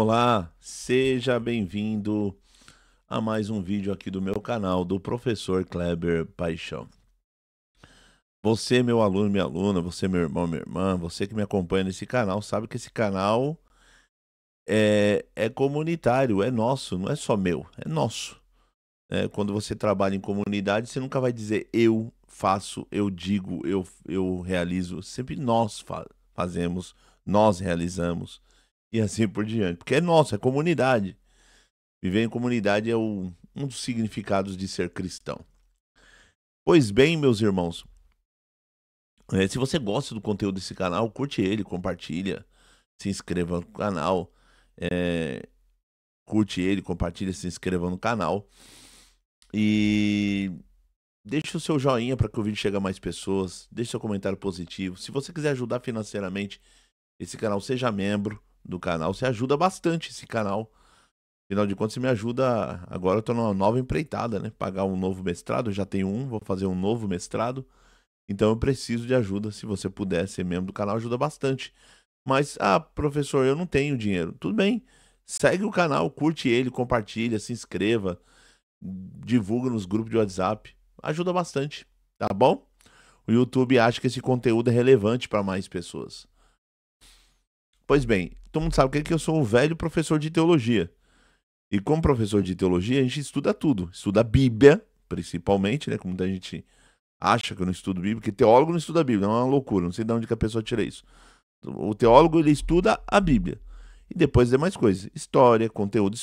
Olá, seja bem-vindo a mais um vídeo aqui do meu canal do Professor Kleber Paixão. Você, meu aluno, minha aluna, você, meu irmão, minha irmã, você que me acompanha nesse canal, sabe que esse canal é comunitário, é nosso, não é só meu, é nosso. Quando você trabalha em comunidade, você nunca vai dizer eu faço, eu digo, eu realizo. Sempre nós fazemos, nós realizamos e assim por diante. Porque é nosso, é comunidade. Viver em comunidade é um dos significados de ser cristão. Pois bem, meus irmãos, se você gosta do conteúdo desse canal, curte ele, compartilha, se inscreva no canal, é, curte ele, compartilha, se inscreva no canal e deixe o seu joinha para que o vídeo chegue a mais pessoas, deixe seu comentário positivo. Se você quiser ajudar financeiramente esse canal, seja membro do canal, você ajuda bastante esse canal. Afinal de contas, você me ajuda. Agora eu tô numa nova empreitada, né? Pagar um novo mestrado. Eu já tenho vou fazer um novo mestrado. Então eu preciso de ajuda. Se você puder ser membro do canal, ajuda bastante. Mas, professor, eu não tenho dinheiro. Tudo bem. Segue o canal, curte ele, compartilha, se inscreva, divulga nos grupos de WhatsApp. Ajuda bastante, tá bom? O YouTube acha que esse conteúdo é relevante para mais pessoas. Pois bem, todo mundo sabe que eu sou um velho professor de teologia. E como professor de teologia, a gente estuda tudo. Estuda a Bíblia, principalmente, né? Como muita gente acha que eu não estudo Bíblia, porque teólogo não estuda a Bíblia, é uma loucura, não sei de onde que a pessoa tira isso. O teólogo, ele estuda a Bíblia. E depois demais coisas. História, conteúdo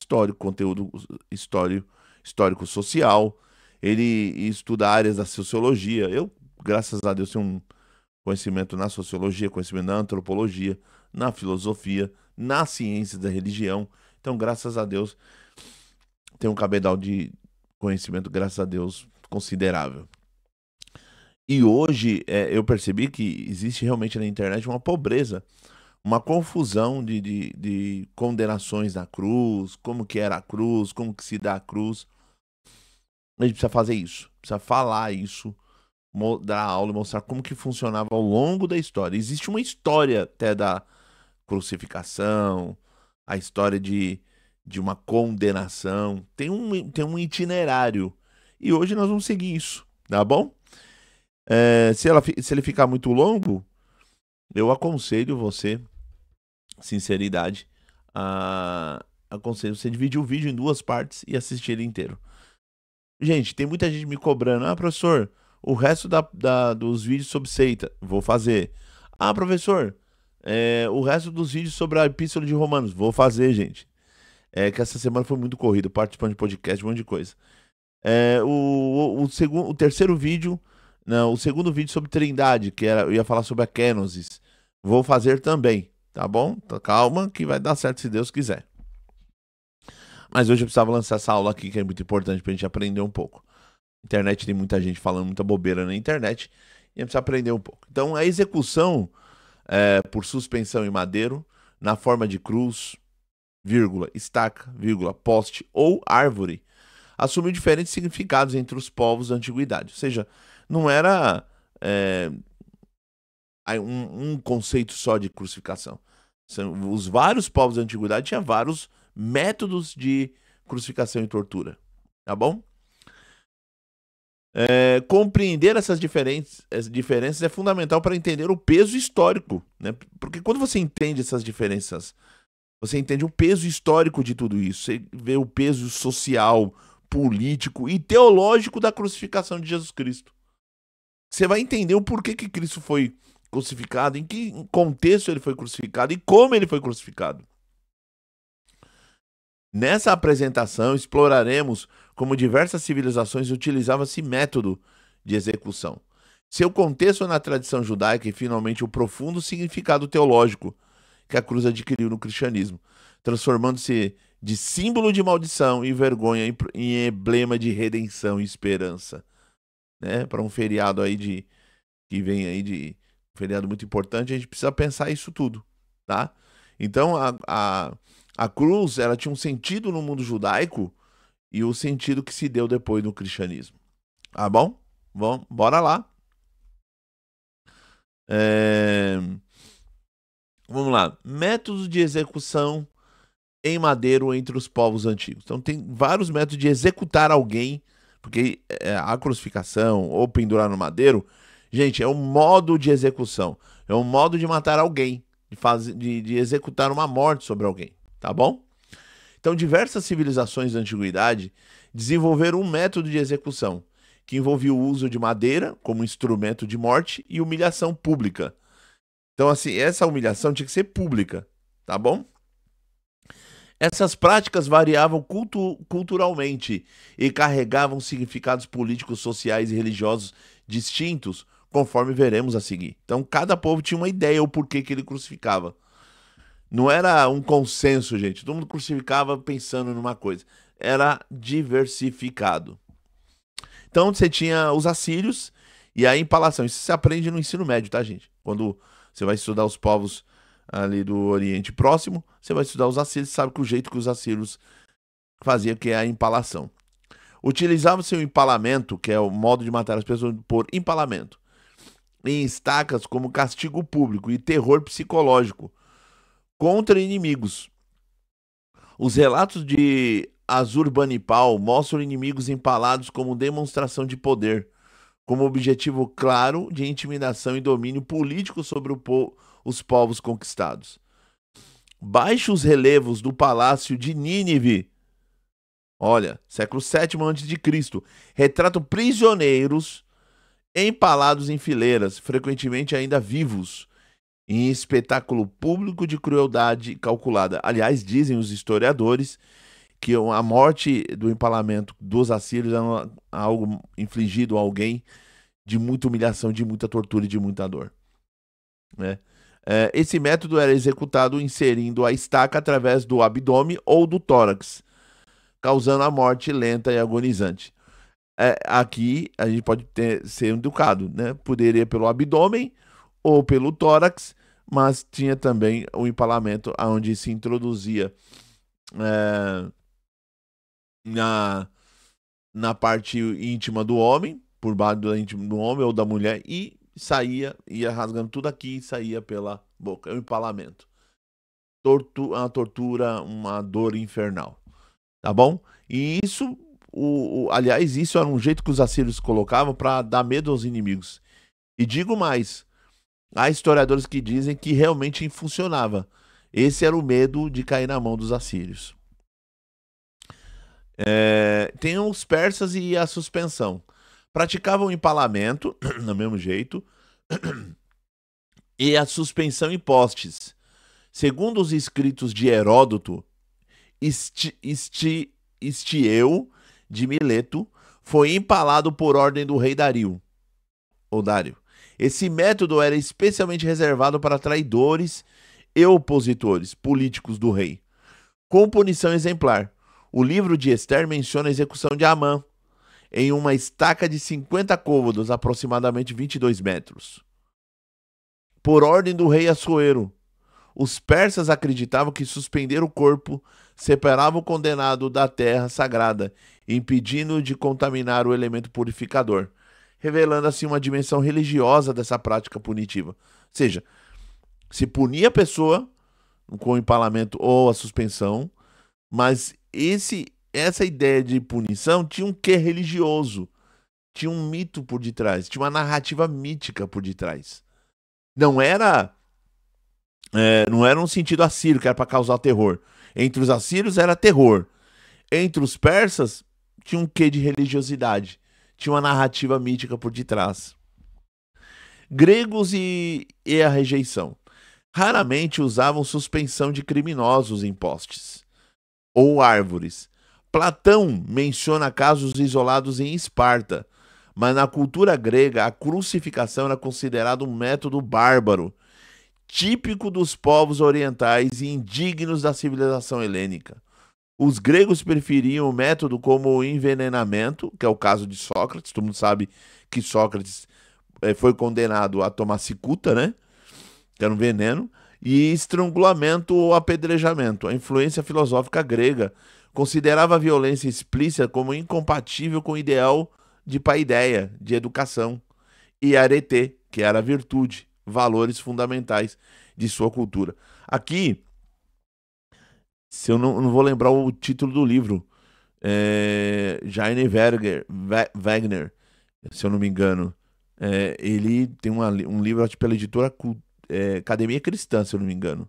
histórico-social. Ele estuda áreas da sociologia. Eu, graças a Deus, tenho um conhecimento na sociologia, conhecimento na antropologia, na filosofia, na ciência da religião. Então, graças a Deus, tem um cabedal de conhecimento, graças a Deus, considerável. E hoje eu percebi que existe realmente na internet uma pobreza, uma confusão de condenações da cruz, como que era a cruz, como que se dá a cruz. A gente precisa fazer isso, precisa falar isso, dar aula e mostrar como que funcionava ao longo da história. Existe uma história até da crucificação, a história de uma condenação, tem um itinerário. E hoje nós vamos seguir isso, tá bom? Se ele ficar muito longo, eu aconselho você, sinceridade, aconselho você dividir o vídeo em duas partes e assistir ele inteiro. Gente, tem muita gente me cobrando. Professor, o resto dos vídeos sobre seita, vou fazer. Professor, o resto dos vídeos sobre a Epístola de Romanos, vou fazer, gente. Que essa semana foi muito corrido, participando de podcast, um monte de coisa. O terceiro vídeo, não, o segundo vídeo sobre Trindade, eu ia falar sobre a Kenosis, vou fazer também, tá bom? Então, calma que vai dar certo se Deus quiser. Mas hoje eu precisava lançar essa aula aqui que é muito importante pra gente aprender um pouco. Internet tem muita gente falando muita bobeira na internet e a gente precisa aprender um pouco. Então a execução por suspensão em madeiro, na forma de cruz, vírgula, estaca, vírgula, poste ou árvore, assumiu diferentes significados entre os povos da antiguidade. Ou seja, não era um conceito só de crucificação. Os vários povos da antiguidade tinham vários métodos de crucificação e tortura. Tá bom? Compreender essas diferenças é fundamental para entender o peso histórico, né? Porque quando você entende essas diferenças, você entende o peso histórico de tudo isso, você vê o peso social, político e teológico da crucificação de Jesus Cristo. Você vai entender o porquê que Cristo foi crucificado, em que contexto ele foi crucificado e como ele foi crucificado. Nessa apresentação, exploraremos como diversas civilizações utilizavam esse método de execução, seu contexto na tradição judaica e, finalmente, o profundo significado teológico que a cruz adquiriu no cristianismo, transformando-se de símbolo de maldição e vergonha em emblema de redenção e esperança. Né? Para um feriado aí que vem aí de um feriado muito importante, a gente precisa pensar isso tudo, tá? Então, a cruz, ela tinha um sentido no mundo judaico e o sentido que se deu depois no cristianismo. Tá bom? Bora lá. Vamos lá. Métodos de execução em madeiro entre os povos antigos. Então tem vários métodos de executar alguém, porque a crucificação ou pendurar no madeiro, gente, é um modo de execução, é um modo de matar alguém, de executar uma morte sobre alguém, tá bom? Então diversas civilizações da antiguidade desenvolveram um método de execução que envolvia o uso de madeira como instrumento de morte e humilhação pública. Então, assim, essa humilhação tinha que ser pública, tá bom? Essas práticas variavam culturalmente e carregavam significados políticos, sociais e religiosos distintos, conforme veremos a seguir. Então, cada povo tinha uma ideia o porquê que ele crucificava. Não era um consenso, gente. Todo mundo crucificava pensando numa coisa. Era diversificado. Então, você tinha os assírios e a empalação. Isso se aprende no ensino médio, tá, gente? Quando você vai estudar os povos ali do Oriente Próximo, você vai estudar os assírios, sabe que o jeito que os assírios faziam, que é a empalação. Utilizava-se o empalamento, que é o modo de matar as pessoas por empalamento, em estacas como castigo público e terror psicológico contra inimigos. Os relatos de Assurbanipal mostram inimigos empalados como demonstração de poder, como objetivo claro de intimidação e domínio político sobre os povos conquistados. Baixos relevos do palácio de Nínive, olha, século VII a.C., retratam prisioneiros empalados em fileiras, frequentemente ainda vivos, em espetáculo público de crueldade calculada. Aliás, dizem os historiadores que a morte do empalamento dos assírios era algo infligido a alguém de muita humilhação, de muita tortura e de muita dor, né? Esse método era executado inserindo a estaca através do abdômen ou do tórax, causando a morte lenta e agonizante. Aqui a gente pode ser educado, né? Poderia pelo abdômen ou pelo tórax, mas tinha também o empalamento onde se introduzia na parte íntima do homem, por baixo do íntimo do homem ou da mulher, e saía, ia rasgando tudo aqui e saía pela boca. É um empalamento. Uma tortura, uma dor infernal. Tá bom? E isso, aliás, isso era um jeito que os assírios colocavam para dar medo aos inimigos. E digo mais, há historiadores que dizem que realmente funcionava. Esse era o medo de cair na mão dos assírios. Tem os persas e a suspensão. Praticavam o empalamento, do mesmo jeito, e a suspensão em postes. Segundo os escritos de Heródoto, Estieu de Mileto foi empalado por ordem do rei Dario. Ou Dário. Esse método era especialmente reservado para traidores e opositores políticos do rei, com punição exemplar. O livro de Esther menciona a execução de Amã em uma estaca de 50 côvados, aproximadamente 22 metros. Por ordem do rei Assuero, os persas acreditavam que suspender o corpo separava o condenado da terra sagrada, impedindo-o de contaminar o elemento purificador, revelando assim uma dimensão religiosa dessa prática punitiva. Ou seja, se punia a pessoa com o empalamento ou a suspensão, mas essa ideia de punição tinha um quê religioso, tinha um mito por detrás, tinha uma narrativa mítica por detrás. Não era um sentido assírio, que era para causar terror. Entre os assírios era terror. Entre os persas tinha um quê de religiosidade, tinha uma narrativa mítica por detrás. Gregos e a rejeição. Raramente usavam suspensão de criminosos em postes ou árvores. Platão menciona casos isolados em Esparta, mas na cultura grega a crucificação era considerada um método bárbaro, típico dos povos orientais e indignos da civilização helênica. Os gregos preferiam o método como o envenenamento, que é o caso de Sócrates. Todo mundo sabe que Sócrates foi condenado a tomar cicuta, né? Que era um veneno, e estrangulamento ou apedrejamento. A influência filosófica grega considerava a violência explícita como incompatível com o ideal de paideia, de educação, e arete, que era a virtude, valores fundamentais de sua cultura. Aqui, Se eu não vou lembrar o título do livro. Jaime Wagner, se eu não me engano. Ele tem um livro acho, pela editora Academia Cristã, se eu não me engano,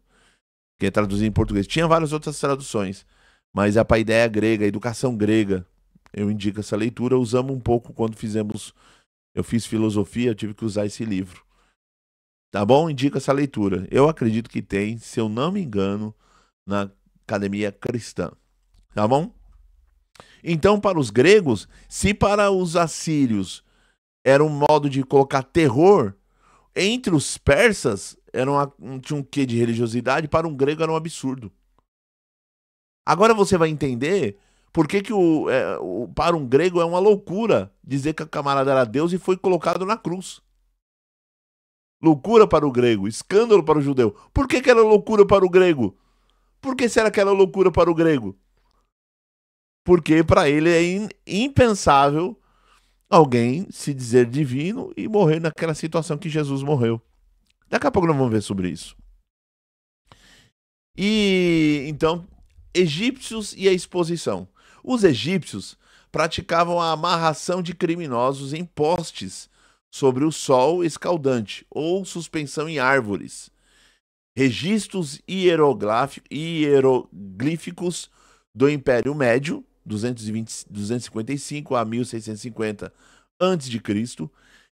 que é traduzido em português. Tinha várias outras traduções, mas a paideia grega, a educação grega, eu indico essa leitura. Usamos um pouco quando eu fiz filosofia, eu tive que usar esse livro. Tá bom? Indico essa leitura. Eu acredito que tem, se eu não me engano, na Academia Cristã. Tá bom? Então, para os gregos, se para os assírios era um modo de colocar terror, entre os persas tinha um quê de religiosidade, para um grego era um absurdo. Agora você vai entender por que para um grego é uma loucura dizer que o camarada era Deus e foi colocado na cruz. Loucura para o grego, escândalo para o judeu. Por que era loucura para o grego? Por que será que era loucura para o grego? Porque para ele é impensável alguém se dizer divino e morrer naquela situação que Jesus morreu. Daqui a pouco nós vamos ver sobre isso. E então, egípcios e a exposição. Os egípcios praticavam a amarração de criminosos em postes sobre o sol escaldante ou suspensão em árvores. Registros hieroglíficos do Império Médio, 255 a 1650 a.C.,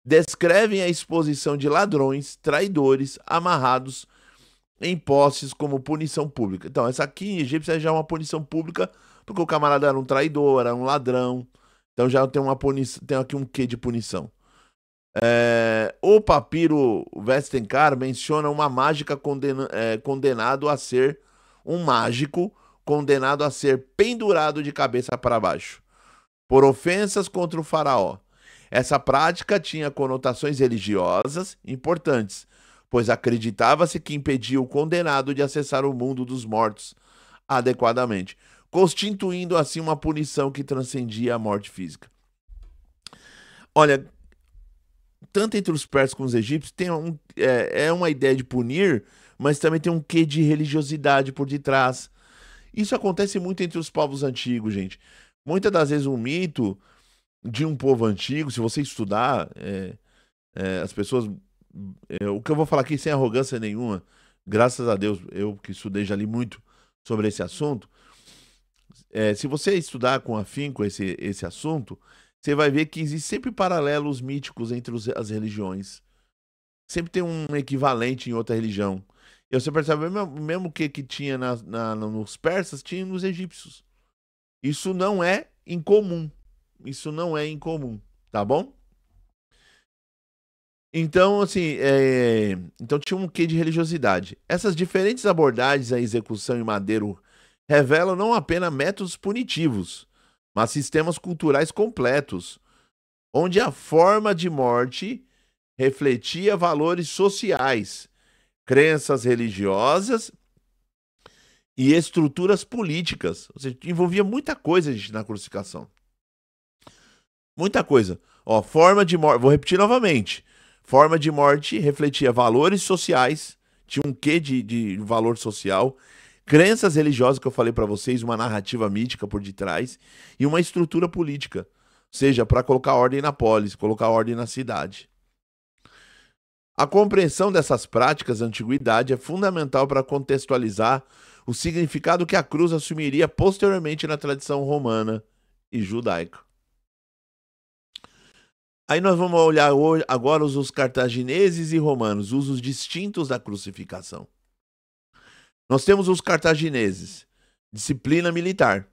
descrevem a exposição de ladrões, traidores, amarrados em postes como punição pública. Então, essa aqui em Egito já é uma punição pública, porque o camarada era um traidor, era um ladrão. Então já tem tem aqui um quê de punição. O papiro Westenkar menciona uma mágica condenado a ser um mágico condenado a ser pendurado de cabeça para baixo, por ofensas contra o faraó. Essa prática tinha conotações religiosas importantes, pois acreditava-se que impedia o condenado de acessar o mundo dos mortos adequadamente, constituindo assim uma punição que transcendia a morte física. Olha, tanto entre os persas como os egípcios, tem uma ideia de punir, mas também tem um quê de religiosidade por detrás. Isso acontece muito entre os povos antigos, gente. Muitas das vezes um mito de um povo antigo, se você estudar, as pessoas... o que eu vou falar aqui sem arrogância nenhuma, graças a Deus, eu que estudei, já li muito sobre esse assunto. Se você estudar com afinco esse assunto, você vai ver que existe sempre paralelos míticos entre as religiões. Sempre tem um equivalente em outra religião. E você percebe o mesmo que tinha nos persas, tinha nos egípcios. Isso não é incomum. Isso não é incomum, tá bom? Então, assim, então tinha um quê de religiosidade. Essas diferentes abordagens à execução em madeiro revelam não apenas métodos punitivos, mas sistemas culturais completos, onde a forma de morte refletia valores sociais, crenças religiosas e estruturas políticas. Ou seja, envolvia muita coisa, gente, na crucificação. Muita coisa. Ó, forma de morte, vou repetir novamente. Forma de morte refletia valores sociais, tinha um quê de valor social, crenças religiosas que eu falei para vocês, uma narrativa mítica por detrás e uma estrutura política, ou seja, para colocar ordem na polis, colocar ordem na cidade. A compreensão dessas práticas da antiguidade é fundamental para contextualizar o significado que a cruz assumiria posteriormente na tradição romana e judaica. Aí nós vamos olhar agora os usos cartagineses e romanos, usos distintos da crucificação. Nós temos os cartagineses, disciplina militar.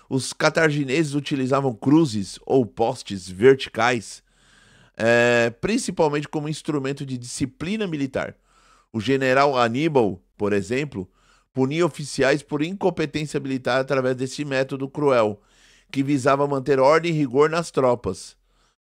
Os cartagineses utilizavam cruzes ou postes verticais, principalmente como instrumento de disciplina militar. O general Aníbal, por exemplo, punia oficiais por incompetência militar através desse método cruel, que visava manter ordem e rigor nas tropas.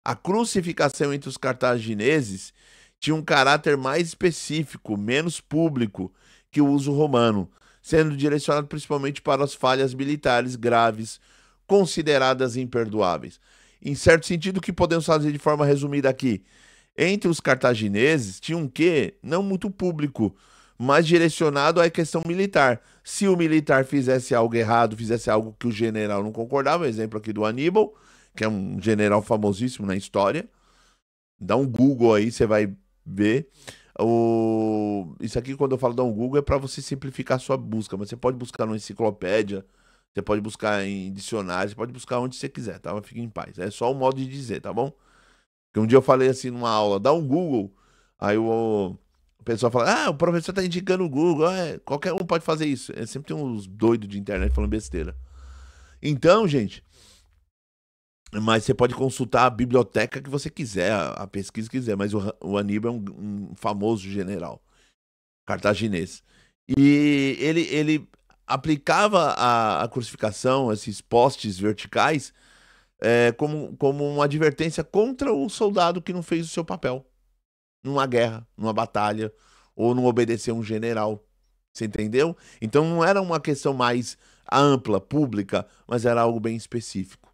A crucificação entre os cartagineses tinha um caráter mais específico, menos público que o uso romano, sendo direcionado principalmente para as falhas militares graves, consideradas imperdoáveis. Em certo sentido, o que podemos fazer de forma resumida aqui? Entre os cartagineses tinha um quê não muito público, mais direcionado à questão militar. Se o militar fizesse algo errado, fizesse algo que o general não concordava, exemplo aqui do Aníbal, que é um general famosíssimo na história. Dá um Google aí, você vai ver. Isso aqui, quando eu falo dar um Google, é para você simplificar a sua busca, mas você pode buscar numa enciclopédia, você pode buscar em dicionário, você pode buscar onde você quiser, tá? Mas fique em paz. É só o modo de dizer, tá bom? Porque um dia eu falei assim numa aula, dá um Google, aí o pessoal fala, o professor tá indicando o Google, qualquer um pode fazer isso. Sempre tem uns doidos de internet falando besteira. Então, gente, mas você pode consultar a biblioteca que você quiser, a pesquisa que quiser, mas o Aníbal é um famoso general cartaginês. E ele aplicava a crucificação, esses postes verticais, como uma advertência contra o soldado que não fez o seu papel numa guerra, numa batalha, ou não obedeceu um general. Você entendeu? Então não era uma questão mais ampla, pública, mas era algo bem específico.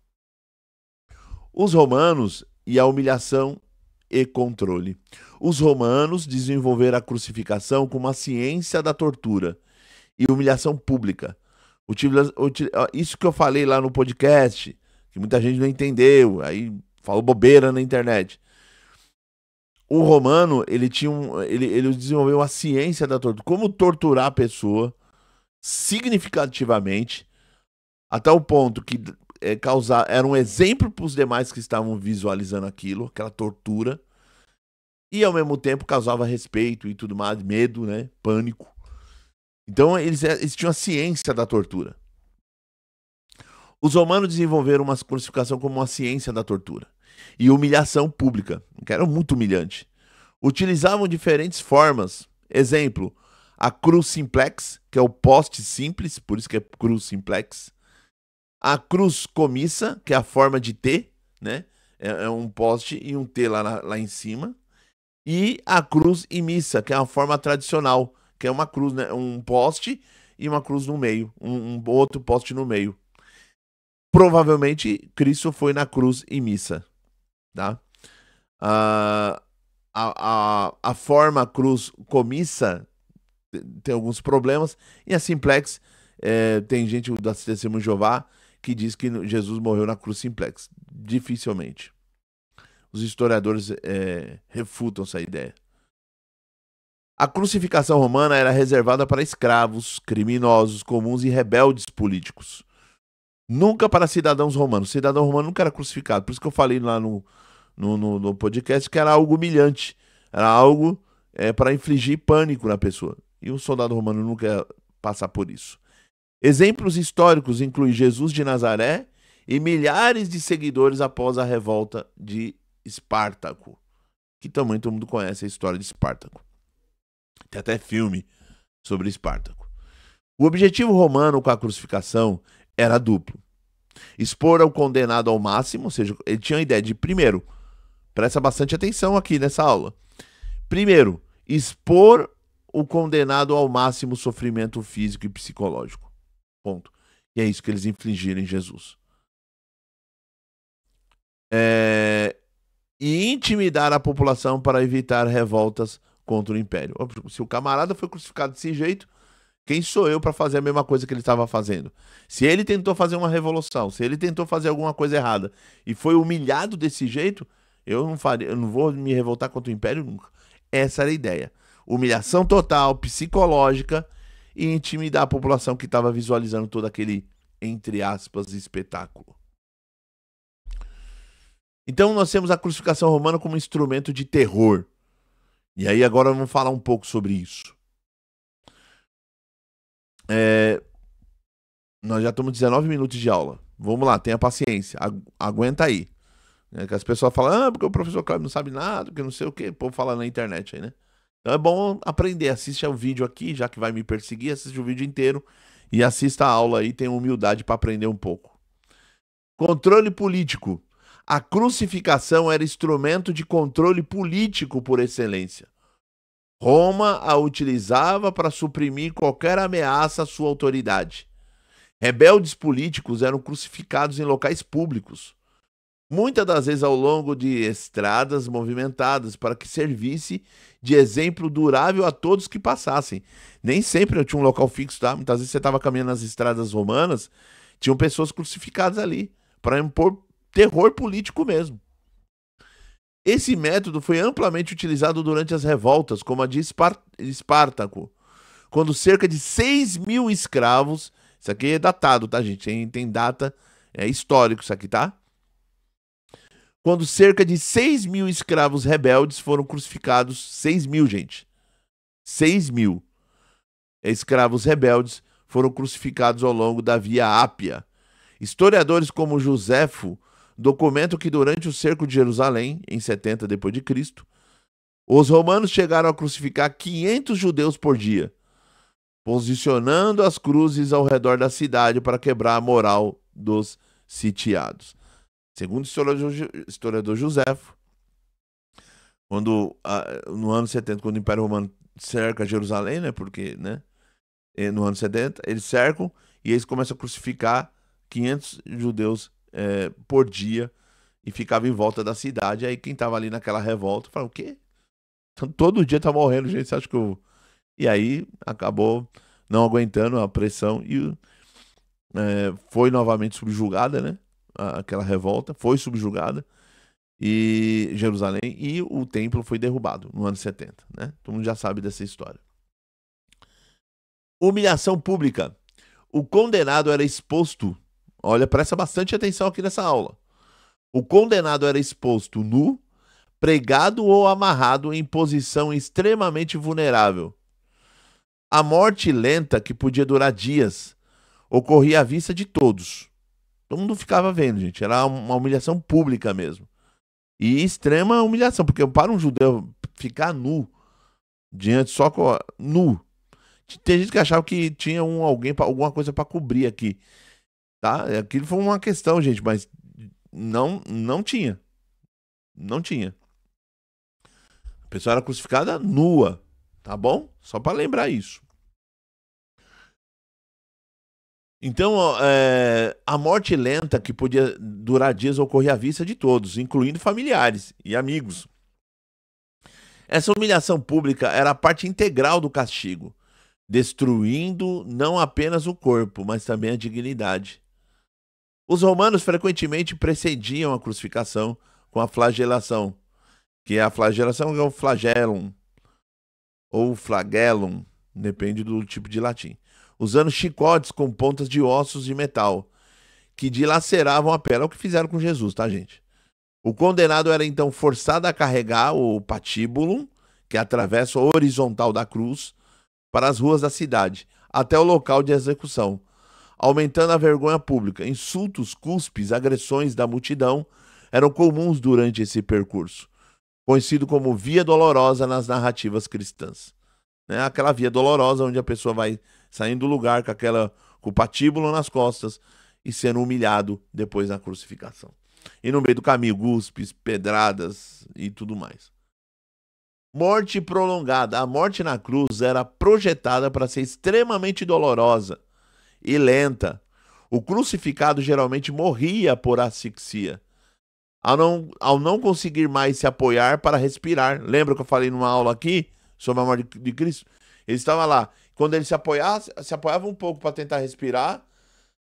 Os romanos e a humilhação e controle. Os romanos desenvolveram a crucificação como a ciência da tortura e humilhação pública. Isso que eu falei lá no podcast, que muita gente não entendeu, aí falou bobeira na internet. O romano, ele desenvolveu a ciência da tortura, como torturar a pessoa significativamente, até o ponto que era um exemplo para os demais que estavam visualizando aquilo, aquela tortura, e ao mesmo tempo causava respeito e tudo mais, medo, né, pânico. Então eles tinham a ciência da tortura. Os romanos desenvolveram uma crucificação como uma ciência da tortura e humilhação pública, que era muito humilhante. Utilizavam diferentes formas. Exemplo, a cruz simplex, que é o poste simples, por isso que é cruz simplex. A cruz comissa, que é a forma de T, né? É um poste e um T lá em cima. E a cruz imissa, que é a forma tradicional, que é uma cruz, né? Um poste e uma cruz no meio, um outro poste no meio. Provavelmente Cristo foi na cruz imissa, tá? A forma cruz comissa tem alguns problemas, e a simplex, tem gente da Testemunho de Jeová que diz que Jesus morreu na cruz simplex. Dificilmente. Os historiadores refutam essa ideia. A crucificação romana era reservada para escravos, criminosos comuns e rebeldes políticos. Nunca para cidadãos romanos. Cidadão romano nunca era crucificado. Por isso que eu falei lá no podcast que era algo humilhante. Era algo para infligir pânico na pessoa. E um soldado romano nunca ia passar por isso. Exemplos históricos incluem Jesus de Nazaré e milhares de seguidores após a revolta de Espartaco. Que também todo mundo conhece a história de Espartaco. Tem até filme sobre Espartaco. O objetivo romano com a crucificação era duplo. Expor o condenado ao máximo, ou seja, ele tinha a ideia de, primeiro, presta bastante atenção aqui nessa aula. Primeiro, expor o condenado ao máximo sofrimento físico e psicológico. Ponto. E é isso que eles infligiram em Jesus. E intimidar a população para evitar revoltas contra o império. Se o camarada foi crucificado desse jeito, quem sou eu para fazer a mesma coisa que ele estava fazendo? Se ele tentou fazer uma revolução, se ele tentou fazer alguma coisa errada e foi humilhado desse jeito, eu não vou me revoltar contra o império nunca. Essa era a ideia. Humilhação total, psicológica, e intimidar a população que estava visualizando todo aquele, entre aspas, espetáculo. Então nós temos a crucificação romana como instrumento de terror. E aí agora vamos falar um pouco sobre isso. Nós já estamos 19 minutos de aula. Vamos lá, tenha paciência. Aguenta aí. Que as pessoas falam, porque o professor Cláudio não sabe nada, porque não sei o que. O povo fala na internet aí, né? Então é bom aprender. Assiste ao vídeo aqui, já que vai me perseguir, assiste o vídeo inteiro e assista a aula aí, tenha humildade para aprender um pouco. Controle político. A crucificação era instrumento de controle político por excelência. Roma a utilizava para suprimir qualquer ameaça à sua autoridade. Rebeldes políticos eram crucificados em locais públicos. muitas das vezes ao longo de estradas movimentadas, para que servisse de exemplo durável a todos que passassem. Nem sempre eu tinha um local fixo, tá? Muitas vezes você estava caminhando nas estradas romanas, tinham pessoas crucificadas ali, para impor terror político mesmo. Esse método foi amplamente utilizado durante as revoltas, como a de Espartaco, quando cerca de 6.000 escravos, isso aqui é datado, tá, gente? Tem data, é histórico isso aqui, tá? Quando cerca de 6.000 escravos rebeldes foram crucificados, 6.000, gente. 6.000 escravos rebeldes foram crucificados ao longo da Via Ápia. Historiadores como Joséfo documentam que durante o cerco de Jerusalém, em 70 d.C., os romanos chegaram a crucificar 500 judeus por dia, posicionando as cruzes ao redor da cidade para quebrar a moral dos sitiados. Segundo o historiador Joséfo, no ano 70, quando o Império Romano cerca Jerusalém, né, porque, né, no ano 70, eles cercam e eles começam a crucificar 500 judeus por dia e ficavam em volta da cidade. Aí quem estava ali naquela revolta falava, o quê? Todo dia tá morrendo gente, você acha que eu... E aí acabou não aguentando a pressão e foi novamente subjugada, né? Aquela revolta foi subjugada e Jerusalém, e o templo foi derrubado no ano 70, né? Todo mundo já sabe dessa história. Humilhação pública. O condenado era exposto, olha, presta bastante atenção aqui nessa aula. O condenado era exposto nu, pregado ou amarrado em posição extremamente vulnerável. A morte lenta, que podia durar dias, ocorria à vista de todos. Todo mundo ficava vendo, gente. Era uma humilhação pública mesmo. E extrema humilhação, porque para um judeu ficar nu, diante só com nu. Tem gente que achava que tinha alguma coisa para cobrir aqui, tá? Aquilo foi uma questão, gente, mas não tinha. Não tinha. A pessoa era crucificada nua, tá bom? Só para lembrar isso. Então, a morte lenta, que podia durar dias, ocorria à vista de todos, incluindo familiares e amigos. Essa humilhação pública era a parte integral do castigo, destruindo não apenas o corpo, mas também a dignidade. Os romanos frequentemente precediam a crucificação com a flagelação, que é a flagelação é o flagellum, ou flagellum, depende do tipo de latim, usando chicotes com pontas de ossos de metal, que dilaceravam a pele. É o que fizeram com Jesus, tá, gente? O condenado era então forçado a carregar o patíbulo, que é a travessa horizontal da cruz, para as ruas da cidade, até o local de execução, aumentando a vergonha pública. Insultos, cuspes, agressões da multidão eram comuns durante esse percurso, conhecido como Via Dolorosa nas narrativas cristãs. Né? Aquela via dolorosa onde a pessoa vai saindo do lugar com o patíbulo nas costas e sendo humilhado depois da crucificação. E no meio do caminho, cuspes, pedradas e tudo mais. Morte prolongada. A morte na cruz era projetada para ser extremamente dolorosa e lenta. O crucificado geralmente morria por asfixia, ao não conseguir mais se apoiar para respirar. Lembra que eu falei numa aula aqui sobre a morte de Cristo? Ele estava lá. Quando ele se apoiava um pouco para tentar respirar,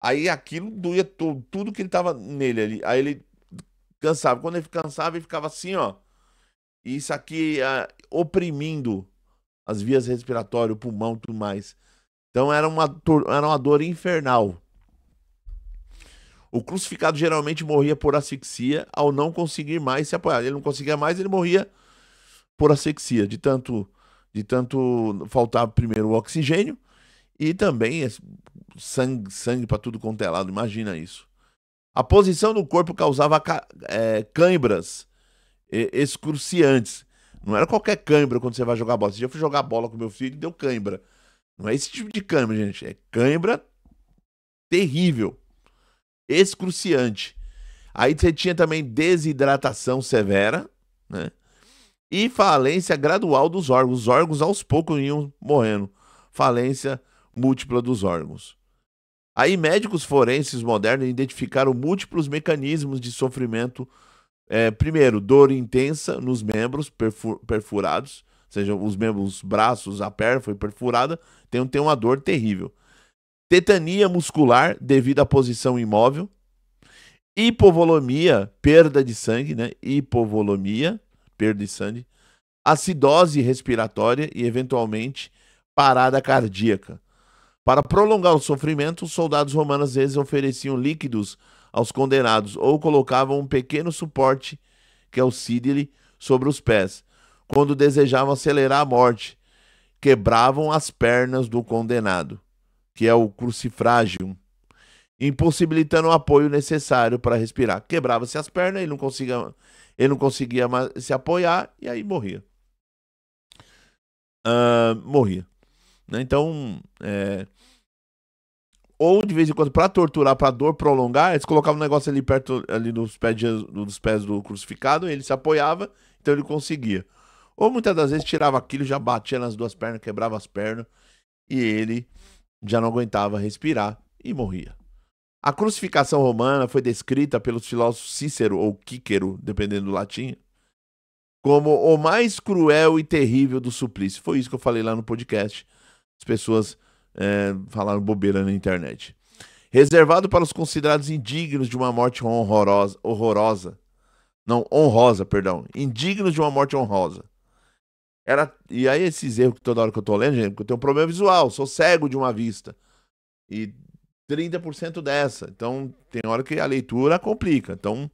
aí aquilo doía tudo que ele estava nele ali. Aí ele cansava. Quando ele cansava, ele ficava assim, ó. E isso aqui oprimindo as vias respiratórias, o pulmão e tudo mais. Então era uma dor infernal. O crucificado geralmente morria por asfixia ao não conseguir mais se apoiar. Ele não conseguia mais, ele morria por asfixia, de tanto faltar primeiro o oxigênio e também sangue para tudo quanto é lado. Imagina isso. A posição do corpo causava cãibras excruciantes. Não era qualquer cãibra quando você vai jogar bola. Se eu fui jogar bola com meu filho e deu cãibra. Não é esse tipo de cãibra, gente. É cãibra terrível. Excruciante. Aí você tinha também desidratação severa, né? E falência gradual dos órgãos. Os órgãos aos poucos iam morrendo. Falência múltipla dos órgãos. Aí médicos forenses modernos identificaram múltiplos mecanismos de sofrimento. Primeiro, dor intensa nos membros perfurados, ou seja, os membros, os braços, a perna foi perfurada, tem uma dor terrível. Tetania muscular devido à posição imóvel. Hipovolemia, perda de sangue, né? Hipovolemia, perda de sangue. Acidose respiratória e, eventualmente, parada cardíaca. Para prolongar o sofrimento, os soldados romanos às vezes ofereciam líquidos aos condenados ou colocavam um pequeno suporte, que é o sídile, sobre os pés. Quando desejavam acelerar a morte, quebravam as pernas do condenado, que é o crucifrágio, impossibilitando o apoio necessário para respirar. Quebrava-se as pernas, ele não conseguia mais se apoiar e aí morria. Morria. Então, ou de vez em quando, para torturar, para dor prolongar, eles colocavam um negócio ali perto ali dos pés do crucificado, ele se apoiava, então ele conseguia. Ou muitas das vezes tirava aquilo, já batia nas duas pernas, quebrava as pernas, e ele já não aguentava respirar e morria. A crucificação romana foi descrita pelos filósofos Cícero ou Quíquero, dependendo do latim, como o mais cruel e terrível do suplício. Foi isso que eu falei lá no podcast. As pessoas falaram bobeira na internet. Reservado para os considerados indignos de uma morte honrosa, perdão. Indignos de uma morte honrosa. E aí esses erros que toda hora que eu tô lendo, gente, porque eu tenho um problema visual, sou cego de uma vista. E 30% dessa. Então, tem hora que a leitura complica. Então,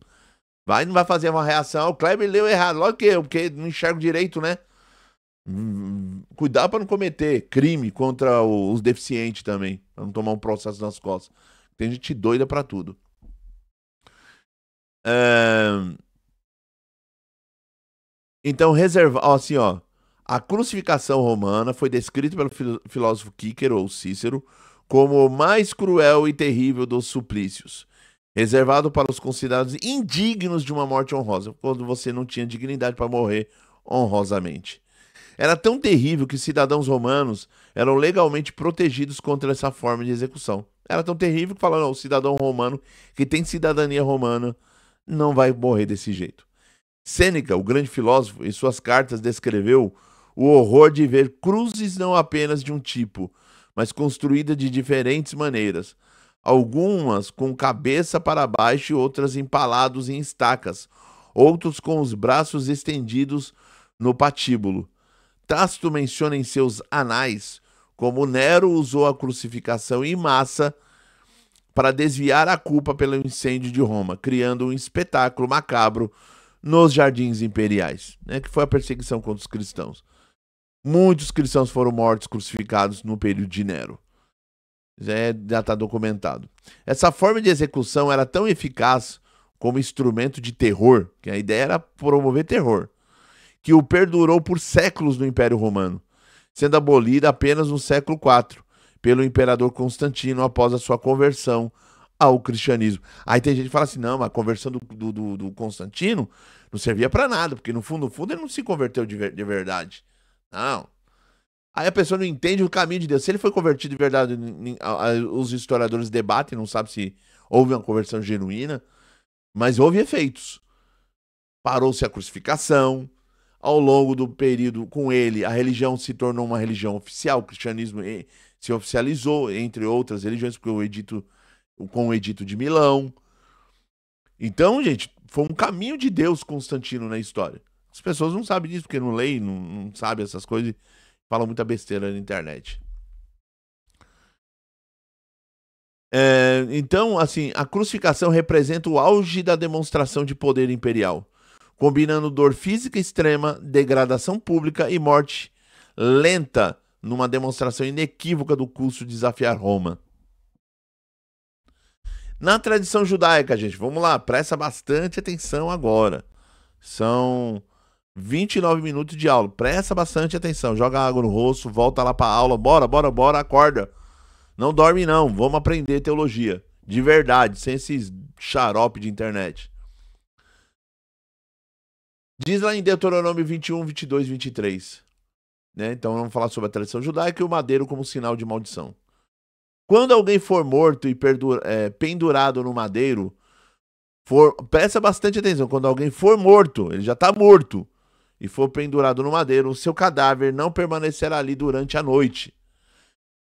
não vai fazer uma reação. O Kleber leu errado. Lógico que porque não enxergo direito, né? Cuidado para não cometer crime contra os deficientes também. Para não tomar um processo nas costas. Tem gente doida para tudo. Então, assim, ó. A crucificação romana foi descrita pelo filósofo Quíquero ou Cícero como o mais cruel e terrível dos suplícios, reservado para os considerados indignos de uma morte honrosa, quando você não tinha dignidade para morrer honrosamente. Era tão terrível que cidadãos romanos eram legalmente protegidos contra essa forma de execução. Era tão terrível que falaram, o cidadão romano que tem cidadania romana não vai morrer desse jeito. Sêneca, o grande filósofo, em suas cartas descreveu o horror de ver cruzes não apenas de um tipo, mas construídas de diferentes maneiras, algumas com cabeça para baixo e outras empalados em estacas, outros com os braços estendidos no patíbulo. Tácito menciona em seus anais como Nero usou a crucificação em massa para desviar a culpa pelo incêndio de Roma, criando um espetáculo macabro nos jardins imperiais, né, que foi a perseguição contra os cristãos. Muitos cristãos foram mortos, crucificados no período de Nero. Já está documentado. Essa forma de execução era tão eficaz como instrumento de terror, que a ideia era promover terror, que o perdurou por séculos no Império Romano, sendo abolida apenas no século IV, pelo imperador Constantino após a sua conversão ao cristianismo. Aí tem gente que fala assim, não, mas a conversão do Constantino não servia para nada, porque no fundo, ele não se converteu de verdade. Não. Aí a pessoa não entende o caminho de Deus. Se ele foi convertido de verdade, os historiadores debatem, não sabem se houve uma conversão genuína, mas houve efeitos. Parou-se a crucificação. Ao longo do período com ele, a religião se tornou uma religião oficial. O cristianismo se oficializou, entre outras religiões, com o Edito de Milão. Então, gente, foi um caminho de Deus Constantino na história. As pessoas não sabem disso, porque não leem, não sabem essas coisas. Falam muita besteira na internet. Então, assim, a crucificação representa o auge da demonstração de poder imperial, combinando dor física extrema, degradação pública e morte lenta numa demonstração inequívoca do custo de desafiar Roma. Na tradição judaica, gente, vamos lá, presta bastante atenção agora. São 29 minutos de aula. Presta bastante atenção. Joga água no rosto, volta lá pra aula. Bora, acorda. Não dorme não. Vamos aprender teologia. De verdade, sem esses xarope de internet. Diz lá em Deuteronômio 21, 22, 23. Né? Então vamos falar sobre a tradição judaica e o madeiro como sinal de maldição. Quando alguém for morto e pendurado no madeiro, presta bastante atenção, quando alguém for morto, ele já está morto, e for pendurado no madeiro, o seu cadáver não permanecerá ali durante a noite,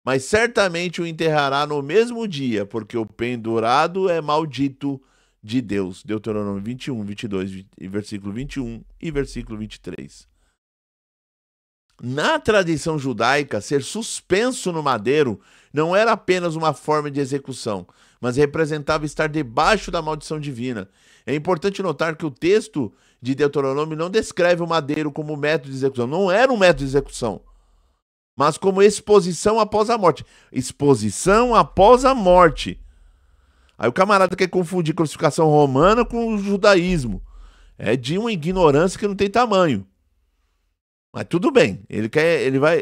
mas certamente o enterrará no mesmo dia, porque o pendurado é maldito de Deus. Deuteronômio 21, 22, versículo 21 e versículo 23. Na tradição judaica, ser suspenso no madeiro não era apenas uma forma de execução, mas representava estar debaixo da maldição divina. É importante notar que o texto de Deuteronômio não descreve o madeiro como método de execução. Não era um método de execução, mas como exposição após a morte. Exposição após a morte. Aí o camarada quer confundir crucificação romana com o judaísmo. É de uma ignorância que não tem tamanho. Mas tudo bem, ele vai.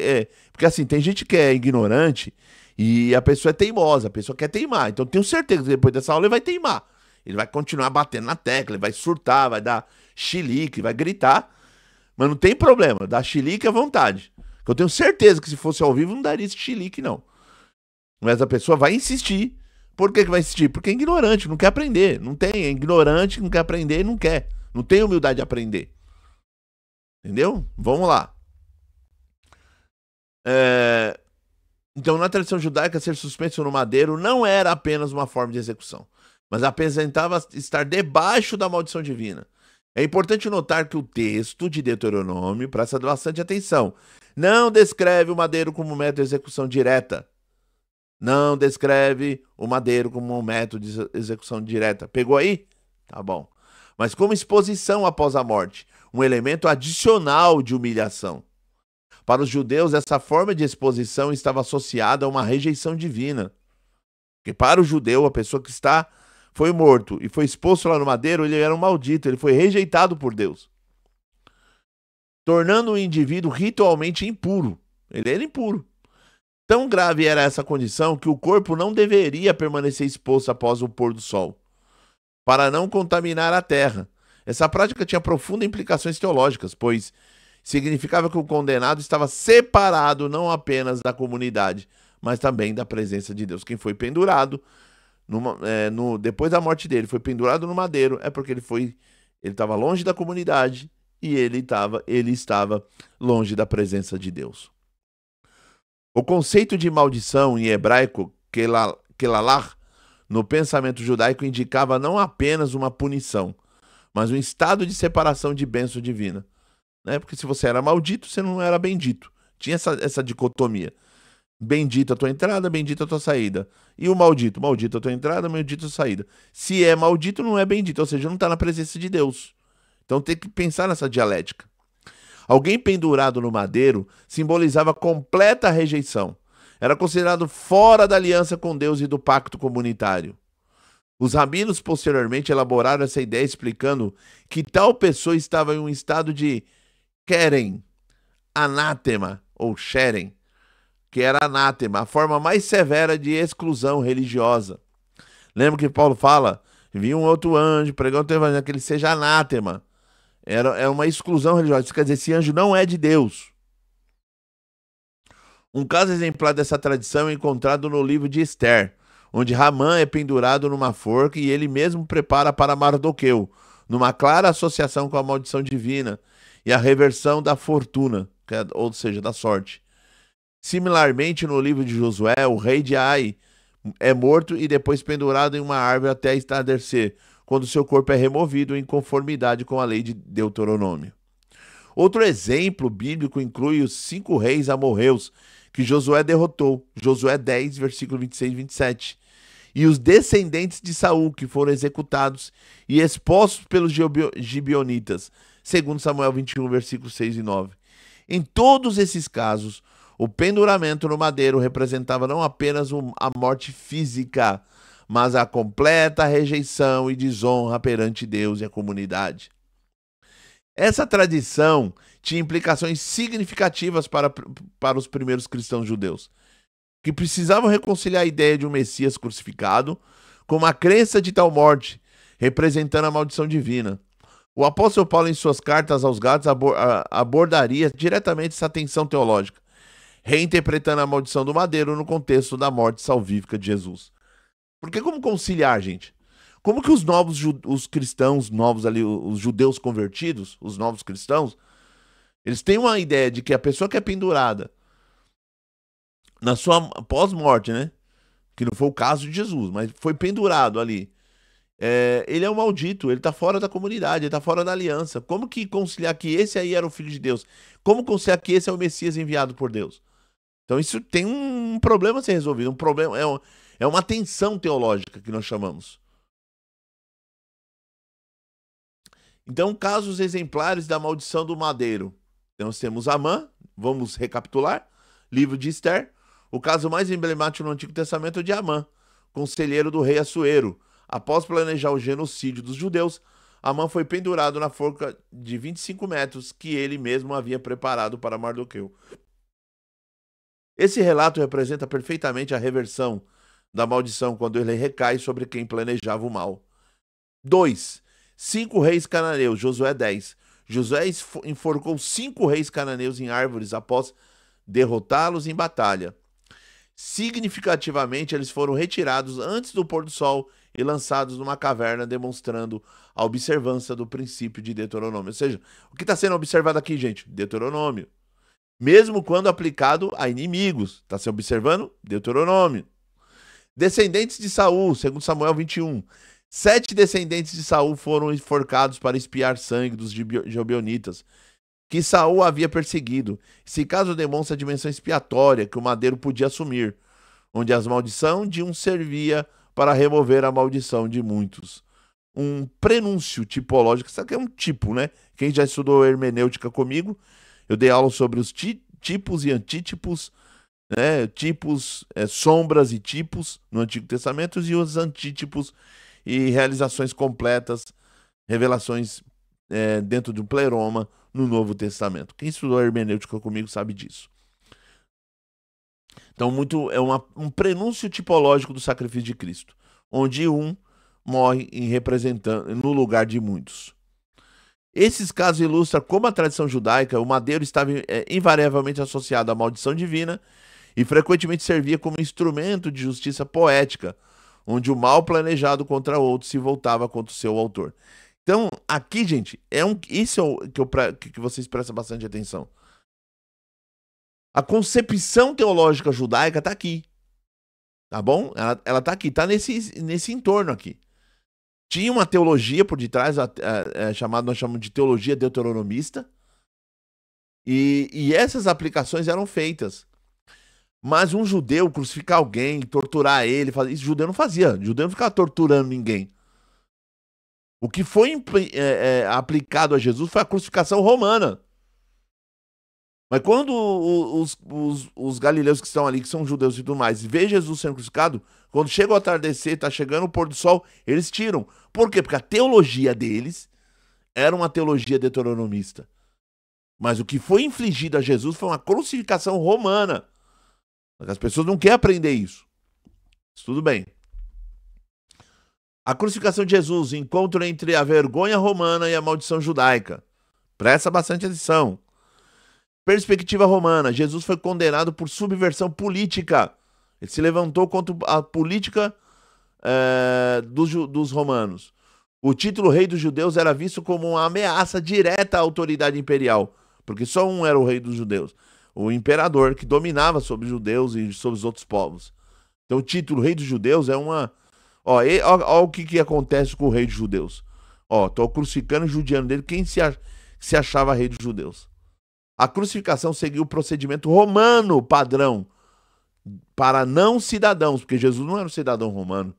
Porque assim, tem gente que é ignorante e a pessoa é teimosa, a pessoa quer teimar. Então tenho certeza que depois dessa aula ele vai teimar. Ele vai continuar batendo na tecla, ele vai surtar, vai dar chilique, vai gritar. Mas não tem problema, dá chilique à vontade. Eu tenho certeza que se fosse ao vivo não daria esse chilique, não. Mas a pessoa vai insistir. Por que vai insistir? Porque é ignorante, não quer aprender. Não tem, é ignorante, não quer aprender, não quer. Não tem humildade de aprender. Entendeu? Vamos lá. Então, na tradição judaica, ser suspenso no madeiro não era apenas uma forma de execução, mas apresentava estar debaixo da maldição divina. É importante notar que o texto de Deuteronômio, presta bastante atenção, não descreve o madeiro como método de execução direta. Não descreve o madeiro como um método de execução direta. Pegou aí? Tá bom. Mas como exposição após a morte, um elemento adicional de humilhação. Para os judeus, essa forma de exposição estava associada a uma rejeição divina. Porque para o judeu, a pessoa que foi morto e foi exposto lá no madeiro, ele era um maldito, ele foi rejeitado por Deus, tornando o indivíduo ritualmente impuro. Ele era impuro. Tão grave era essa condição que o corpo não deveria permanecer exposto após o pôr do sol, para não contaminar a terra. Essa prática tinha profundas implicações teológicas, pois significava que o condenado estava separado não apenas da comunidade, mas também da presença de Deus. Quem foi pendurado, depois da morte dele, foi pendurado no madeiro, é porque ele estava longe da comunidade e ele estava longe da presença de Deus. O conceito de maldição em hebraico, kelalach, no pensamento judaico indicava não apenas uma punição, mas um estado de separação de bênção divina. Porque se você era maldito, você não era bendito. Tinha essa dicotomia. Bendita a tua entrada, bendita a tua saída. E o maldito? Maldita a tua entrada, maldita a tua saída. Se é maldito, não é bendito, ou seja, não está na presença de Deus. Então tem que pensar nessa dialética. Alguém pendurado no madeiro simbolizava completa rejeição. Era considerado fora da aliança com Deus e do pacto comunitário. Os rabinos posteriormente elaboraram essa ideia explicando que tal pessoa estava em um estado de querem, anátema ou xerem, que era anátema, a forma mais severa de exclusão religiosa. Lembra que Paulo fala, vinha um outro anjo pregando o evangelho, que ele seja anátema. Era uma exclusão religiosa. Isso quer dizer, esse anjo não é de Deus. Um caso exemplar dessa tradição é encontrado no livro de Esther, onde Ramã é pendurado numa forca e ele mesmo prepara para Mardoqueu, numa clara associação com a maldição divina e a reversão da fortuna, ou seja, da sorte. Similarmente, no livro de Josué, o rei de Ai é morto e depois pendurado em uma árvore até entardecer, quando seu corpo é removido em conformidade com a lei de Deuteronômio. Outro exemplo bíblico inclui os 5 reis amorreus que Josué derrotou, Josué 10, versículo 26 e 27, e os descendentes de Saul que foram executados e expostos pelos gibeonitas, segundo Samuel 21, versículos 6 e 9. Em todos esses casos, o penduramento no madeiro representava não apenas a morte física, mas a completa rejeição e desonra perante Deus e a comunidade. Essa tradição tinha implicações significativas para os primeiros cristãos judeus, que precisavam reconciliar a ideia de um Messias crucificado com a crença de tal morte, representando a maldição divina. O apóstolo Paulo, em suas cartas aos Gálatas, abordaria diretamente essa tensão teológica. reinterpretando a maldição do madeiro no contexto da morte salvífica de Jesus. Porque como conciliar, gente? Como que os cristãos novos ali, os judeus convertidos, os novos cristãos, eles têm uma ideia de que a pessoa que é pendurada na sua pós-morte, né? Que não foi o caso de Jesus, mas foi pendurado ali. Ele é um maldito, ele tá fora da comunidade, ele tá fora da aliança. Como que conciliar que esse aí era o Filho de Deus? Como conciliar que esse é o Messias enviado por Deus? Então isso tem um problema a ser resolvido, um problema, é uma tensão teológica que nós chamamos. Então, casos exemplares da maldição do madeiro. Então, nós temos Amã, vamos recapitular, livro de Esther. O caso mais emblemático no Antigo Testamento é o de Amã, conselheiro do rei Assuero. Após planejar o genocídio dos judeus, Amã foi pendurado na forca de 25 metros que ele mesmo havia preparado para Mardoqueu. Esse relato representa perfeitamente a reversão da maldição quando ele recai sobre quem planejava o mal. 2. 5 reis cananeus, Josué 10. Josué enforcou 5 reis cananeus em árvores após derrotá-los em batalha. Significativamente, eles foram retirados antes do pôr do sol e lançados numa caverna, demonstrando a observância do princípio de Deuteronômio. Ou seja, o que está sendo observado aqui, gente? Deuteronômio. Mesmo quando aplicado a inimigos. Está se observando? Deuteronômio. Descendentes de Saul, segundo Samuel 21. 7 descendentes de Saul foram enforcados para espiar sangue dos gibeonitas, que Saul havia perseguido. Esse caso demonstra a dimensão expiatória que o madeiro podia assumir, onde a maldição de um servia para remover a maldição de muitos. Um prenúncio tipológico, isso aqui é um tipo, né? Quem já estudou hermenêutica comigo, eu dei aula sobre os tipos e antítipos, né? Tipos, sombras e tipos no Antigo Testamento e os antítipos e realizações completas, revelações dentro de um pleroma no Novo Testamento. Quem estudou hermenêutica comigo sabe disso. Então, um prenúncio tipológico do sacrifício de Cristo, onde um morre no lugar de muitos. Esses casos ilustram como a tradição judaica, o madeiro estava invariavelmente associado à maldição divina e frequentemente servia como instrumento de justiça poética, onde o mal planejado contra outro se voltava contra o seu autor. Então, aqui, gente, isso é o que vocês prestam bastante atenção. A concepção teológica judaica está aqui. Tá bom? Ela está aqui, está nesse entorno aqui. Tinha uma teologia por detrás, nós chamamos de teologia deuteronomista, e essas aplicações eram feitas. Mas um judeu crucificar alguém, torturar ele, isso judeu não fazia. Judeu não ficava torturando ninguém. O que foi aplicado a Jesus foi a crucificação romana. Mas quando os galileus que estão ali, que são judeus e tudo mais, vê Jesus sendo crucificado, quando chega o atardecer, está chegando o pôr do sol, eles tiram. Por quê? Porque a teologia deles era uma teologia deuteronomista. Mas o que foi infligido a Jesus foi uma crucificação romana. As pessoas não querem aprender isso. Mas tudo bem. A crucificação de Jesus, encontro entre a vergonha romana e a maldição judaica. Presta bastante atenção. Perspectiva romana. Jesus foi condenado por subversão política. Ele se levantou contra a política dos romanos. O título rei dos judeus era visto como uma ameaça direta à autoridade imperial, porque só um era o rei dos judeus, o imperador que dominava sobre os judeus e sobre os outros povos. Então o título rei dos judeus é uma... Ó o que acontece com o rei dos judeus. Tô crucificando e judiando dele quem se achava rei dos judeus. A crucificação seguiu o procedimento romano padrão para não cidadãos, porque Jesus não era um cidadão romano.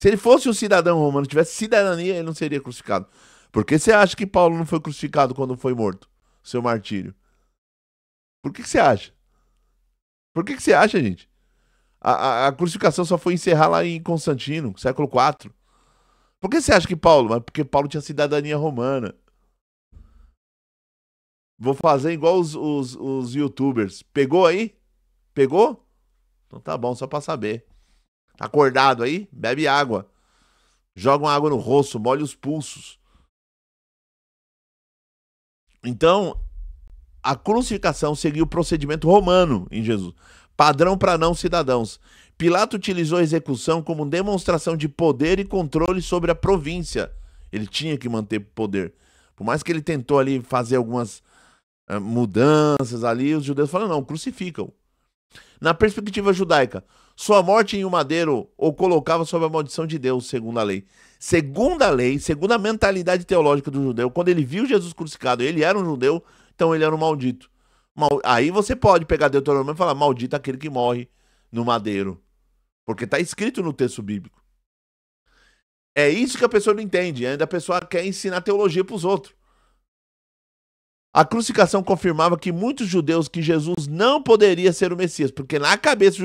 Se ele fosse um cidadão romano, tivesse cidadania, ele não seria crucificado. Por que você acha que Paulo não foi crucificado quando foi morto? Seu martírio. Por que você acha? Por que você acha, gente? A crucificação só foi encerrar lá em Constantino, século IV. Por que você acha que Paulo? Mas porque Paulo tinha cidadania romana. Vou fazer igual os youtubers. Pegou aí? Pegou? Então tá bom, só pra saber. Tá acordado aí? Bebe água. Joga uma água no rosto, molha os pulsos. Então, a crucificação seguiu o procedimento romano em Jesus, padrão para não cidadãos. Pilato utilizou a execução como demonstração de poder e controle sobre a província. Ele tinha que manter poder. Por mais que ele tentou ali fazer algumas mudanças ali, os judeus falaram, não, crucificam. Na perspectiva judaica, sua morte em um madeiro o colocava sob a maldição de Deus, segundo a lei. Segundo a lei, segundo a mentalidade teológica do judeu, quando ele viu Jesus crucificado, ele era um judeu, então ele era um maldito. Aí você pode pegar Deuteronômio e falar, maldito aquele que morre no madeiro. Porque está escrito no texto bíblico. É isso que a pessoa não entende. Ainda a pessoa quer ensinar teologia para os outros. A crucificação confirmava que muitos judeus que Jesus não poderia ser o Messias, porque na cabeça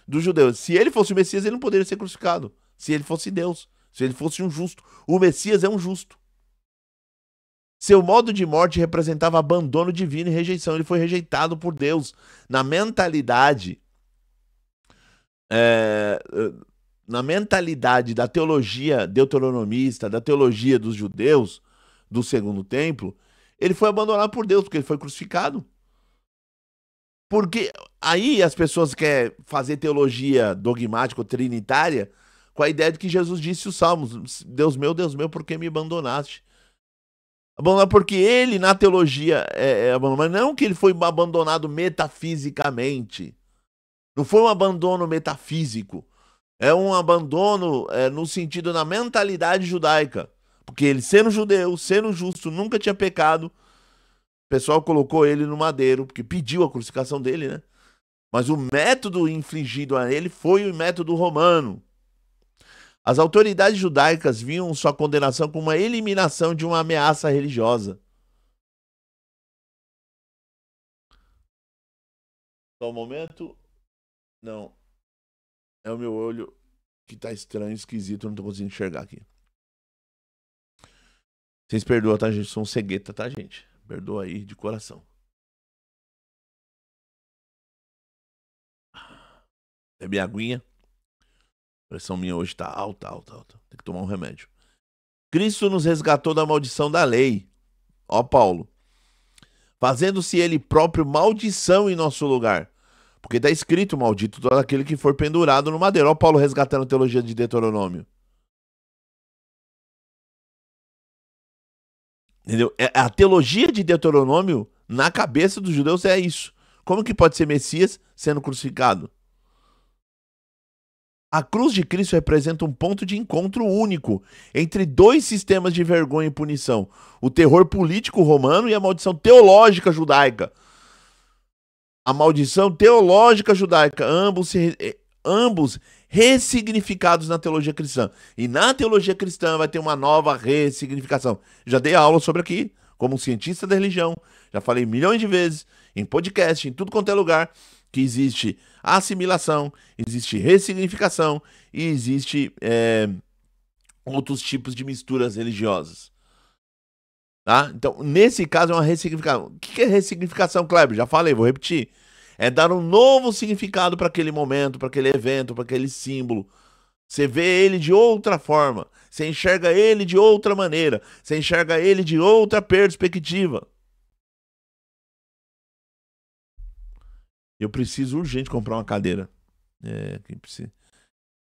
dos judeus, se ele fosse o Messias, ele não poderia ser crucificado. Se ele fosse Deus, se ele fosse um justo. O Messias é um justo. Seu modo de morte representava abandono divino e rejeição. Ele foi rejeitado por Deus. Na mentalidade da teologia deuteronomista, da teologia dos judeus do Segundo Templo, ele foi abandonado por Deus, porque ele foi crucificado. Porque aí as pessoas querem fazer teologia dogmática ou trinitária com a ideia de que Jesus disse os salmos, Deus meu, por que me abandonaste? Abandonado porque ele, na teologia, mas não que ele foi abandonado metafisicamente. Não foi um abandono metafísico. É um abandono no sentido da mentalidade judaica. Porque ele, sendo judeu, sendo justo, nunca tinha pecado. O pessoal colocou ele no madeiro, porque pediu a crucificação dele, né? Mas o método infligido a ele foi o método romano. As autoridades judaicas viam sua condenação como uma eliminação de uma ameaça religiosa. Só um momento. Não. É o meu olho que tá estranho, esquisito, eu não tô conseguindo enxergar aqui. Vocês perdoam, tá, gente? Sou um cegueta, tá, gente? Perdoa aí de coração. Beber aguinha. A pressão minha hoje tá alta. Tem que tomar um remédio. Cristo nos resgatou da maldição da lei. Ó Paulo. Fazendo-se ele próprio maldição em nosso lugar. Porque está escrito, maldito todo aquele que for pendurado no madeiro. Olha o Paulo resgatando a teologia de Deuteronômio. Entendeu? A teologia de Deuteronômio, na cabeça dos judeus, é isso. Como que pode ser Messias sendo crucificado? A cruz de Cristo representa um ponto de encontro único entre dois sistemas de vergonha e punição. O terror político romano e a maldição teológica judaica. A maldição teológica judaica, ambos ressignificados na teologia cristã. E na teologia cristã vai ter uma nova ressignificação. Já dei aula sobre aqui, como um cientista da religião. Já falei milhões de vezes, em podcast, em tudo quanto é lugar, que existe assimilação, existe ressignificação e existe outros tipos de misturas religiosas. Tá? Então, nesse caso é uma ressignificação. O que é ressignificação, Kleber? Já falei, vou repetir. É dar um novo significado para aquele momento, para aquele evento, para aquele símbolo. Você vê ele de outra forma. Você enxerga ele de outra maneira. Você enxerga ele de outra perspectiva. Eu preciso urgente comprar uma cadeira. Quem precisa?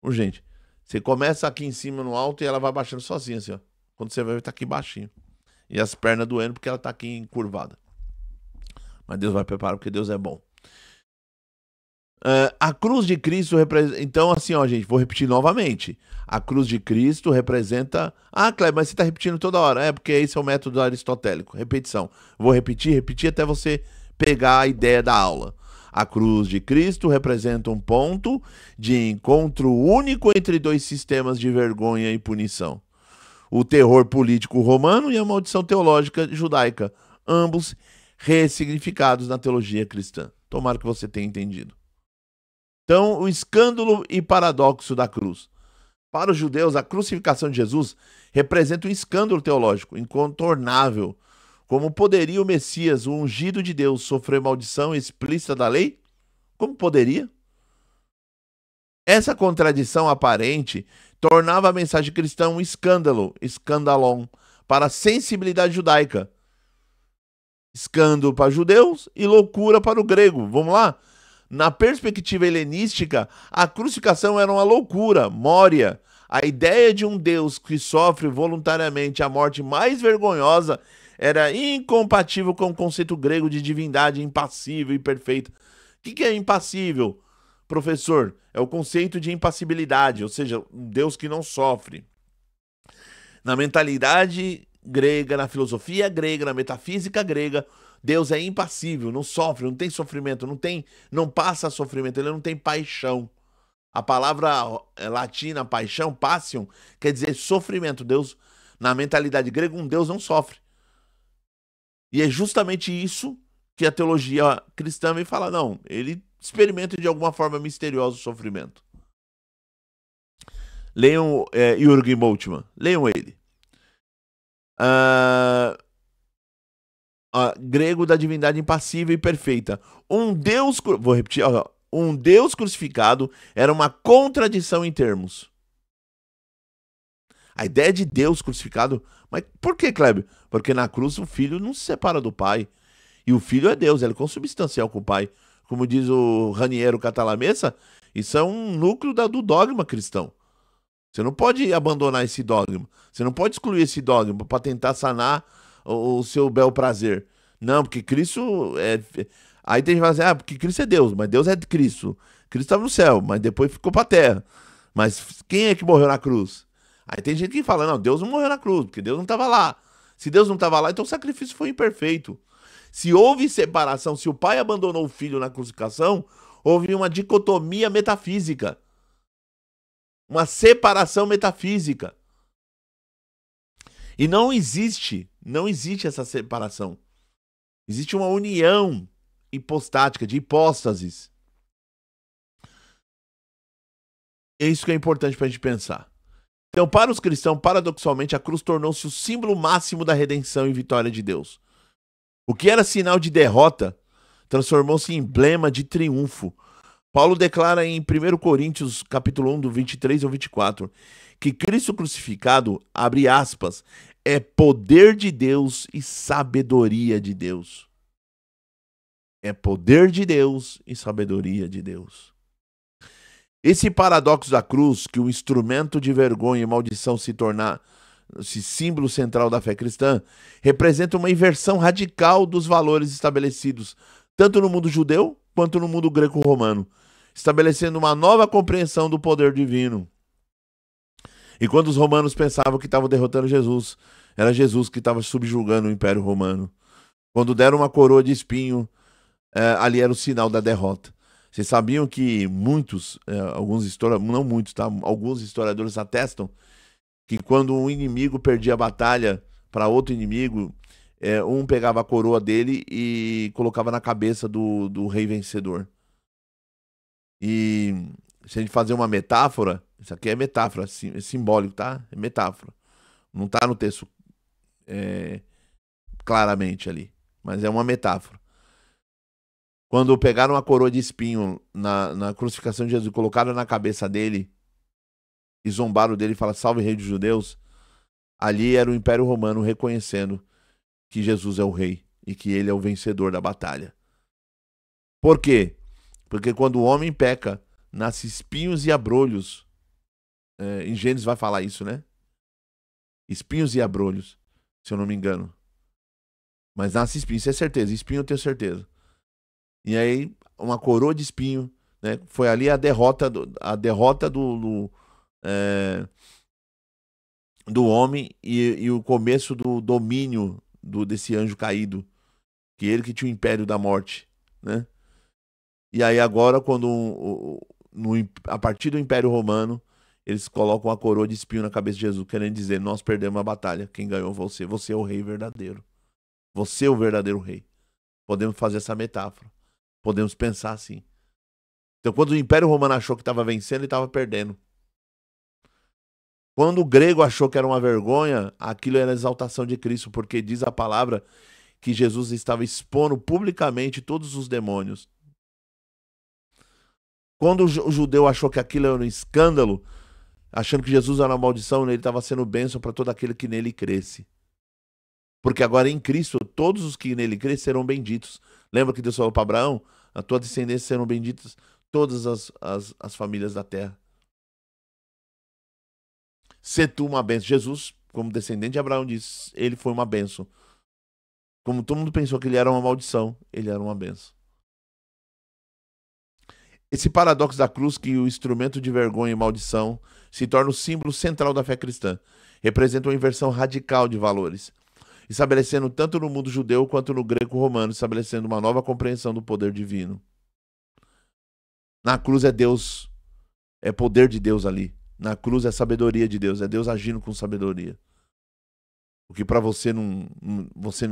Urgente. Você começa aqui em cima no alto e ela vai baixando sozinha, assim, ó. Quando você vai estar aqui baixinho. E as pernas doendo porque ela tá aqui encurvada. Mas Deus vai preparar porque Deus é bom. A cruz de Cristo representa... Então, assim, ó, gente, vou repetir novamente. A cruz de Cristo representa... Ah, Kleber, mas você tá repetindo toda hora. É, porque esse é o método aristotélico. Repetição. Vou repetir até você pegar a ideia da aula. A cruz de Cristo representa um ponto de encontro único entre dois sistemas de vergonha e punição. O terror político romano e a maldição teológica judaica, ambos ressignificados na teologia cristã. Tomara que você tenha entendido. Então, o escândalo e paradoxo da cruz. Para os judeus, a crucificação de Jesus representa um escândalo teológico incontornável. Como poderia o Messias, o ungido de Deus, sofrer maldição explícita da lei? Como poderia? Essa contradição aparente tornava a mensagem cristã um escândalo, escandalon, para a sensibilidade judaica. Escândalo para judeus e loucura para o grego. Vamos lá? Na perspectiva helenística, a crucificação era uma loucura, mória. A ideia de um Deus que sofre voluntariamente a morte mais vergonhosa era incompatível com o conceito grego de divindade impassível e perfeita. O que é impassível, professor? É o conceito de impassibilidade, ou seja, um Deus que não sofre. Na mentalidade grega, na filosofia grega, na metafísica grega, Deus é impassível, não sofre, não tem sofrimento, não passa sofrimento, ele não tem paixão. A palavra latina, paixão, passion, quer dizer sofrimento. Deus, na mentalidade grega, um Deus não sofre. E é justamente isso que a teologia cristã vem falar. Não, ele experimenta de alguma forma misteriosa o sofrimento. Leiam Jürgen Moltmann, leiam ele. Grego da divindade impassível e perfeita. Vou repetir, um Deus crucificado era uma contradição em termos. A ideia de Deus crucificado, mas por que, Kleber? Porque na cruz o filho não se separa do pai. E o filho é Deus, ele é consubstancial com o pai. Como diz o Raniero Catalamessa, isso é um núcleo do dogma cristão. Você não pode abandonar esse dogma. Você não pode excluir esse dogma para tentar sanar o seu bel prazer. Não, porque Cristo é... Aí tem gente que fala assim, porque Cristo é Deus, mas Deus é de Cristo. Cristo estava no céu, mas depois ficou para a terra. Mas quem é que morreu na cruz? Aí tem gente que fala, não, Deus não morreu na cruz, porque Deus não estava lá. Se Deus não estava lá, então o sacrifício foi imperfeito. Se houve separação, se o pai abandonou o filho na crucificação, houve uma dicotomia metafísica. Uma separação metafísica. E não existe essa separação. Existe uma união hipostática, de hipóstases. É isso que é importante para a gente pensar. Então, para os cristãos, paradoxalmente, a cruz tornou-se o símbolo máximo da redenção e vitória de Deus. O que era sinal de derrota transformou-se em emblema de triunfo. Paulo declara em 1 Coríntios, capítulo 1, do 23 ao 24, que Cristo crucificado, abre aspas, é poder de Deus e sabedoria de Deus. É poder de Deus e sabedoria de Deus. Esse paradoxo da cruz, que o instrumento de vergonha e maldição se tornasse símbolo central da fé cristã, representa uma inversão radical dos valores estabelecidos, tanto no mundo judeu quanto no mundo greco-romano, estabelecendo uma nova compreensão do poder divino. E quando os romanos pensavam que estavam derrotando Jesus, era Jesus que estava subjugando o Império Romano. Quando deram uma coroa de espinho, ali era o sinal da derrota. Vocês sabiam que alguns historiadores atestam que quando um inimigo perdia a batalha para outro inimigo, um pegava a coroa dele e colocava na cabeça do rei vencedor. E se a gente fazer uma metáfora, isso aqui é metáfora, é simbólico, tá? É metáfora. Não tá no texto claramente ali, mas é uma metáfora. Quando pegaram a coroa de espinho na crucificação de Jesus e colocaram na cabeça dele e zombaram dele e falaram, salve rei dos judeus, ali era o Império Romano reconhecendo que Jesus é o rei e que ele é o vencedor da batalha. Por quê? Porque quando o homem peca, nasce espinhos e abrolhos. Em Gênesis vai falar isso, né? Espinhos e abrolhos, se eu não me engano. Mas nasce espinho, isso é certeza. Espinho eu tenho certeza. E aí, uma coroa de espinho, né? Foi ali a derrota do homem e o começo do domínio desse anjo caído, que ele que tinha o império da morte, né? E aí agora, a partir do Império Romano, eles colocam a coroa de espinho na cabeça de Jesus, querendo dizer, nós perdemos a batalha, quem ganhou você é o rei verdadeiro. Você é o verdadeiro rei. Podemos fazer essa metáfora. Podemos pensar assim. Então, quando o Império Romano achou que estava vencendo, ele estava perdendo. Quando o grego achou que era uma vergonha, aquilo era a exaltação de Cristo, porque diz a palavra que Jesus estava expondo publicamente todos os demônios. Quando o judeu achou que aquilo era um escândalo, achando que Jesus era uma maldição, ele estava sendo bênção para todo aquele que nele cresce. Porque agora em Cristo, todos os que nele crêem serão benditos. Lembra que Deus falou para Abraão? A tua descendência serão benditas todas as famílias da terra. Se tu uma bênção. Jesus, como descendente de Abraão, disse, ele foi uma bênção. Como todo mundo pensou que ele era uma maldição, ele era uma bênção. Esse paradoxo da cruz, que o instrumento de vergonha e maldição se torna o símbolo central da fé cristã, representa uma inversão radical de valores, estabelecendo tanto no mundo judeu quanto no greco-romano, estabelecendo uma nova compreensão do poder divino. Na cruz é Deus, é poder de Deus ali. Na cruz é sabedoria de Deus, é Deus agindo com sabedoria. O que para você não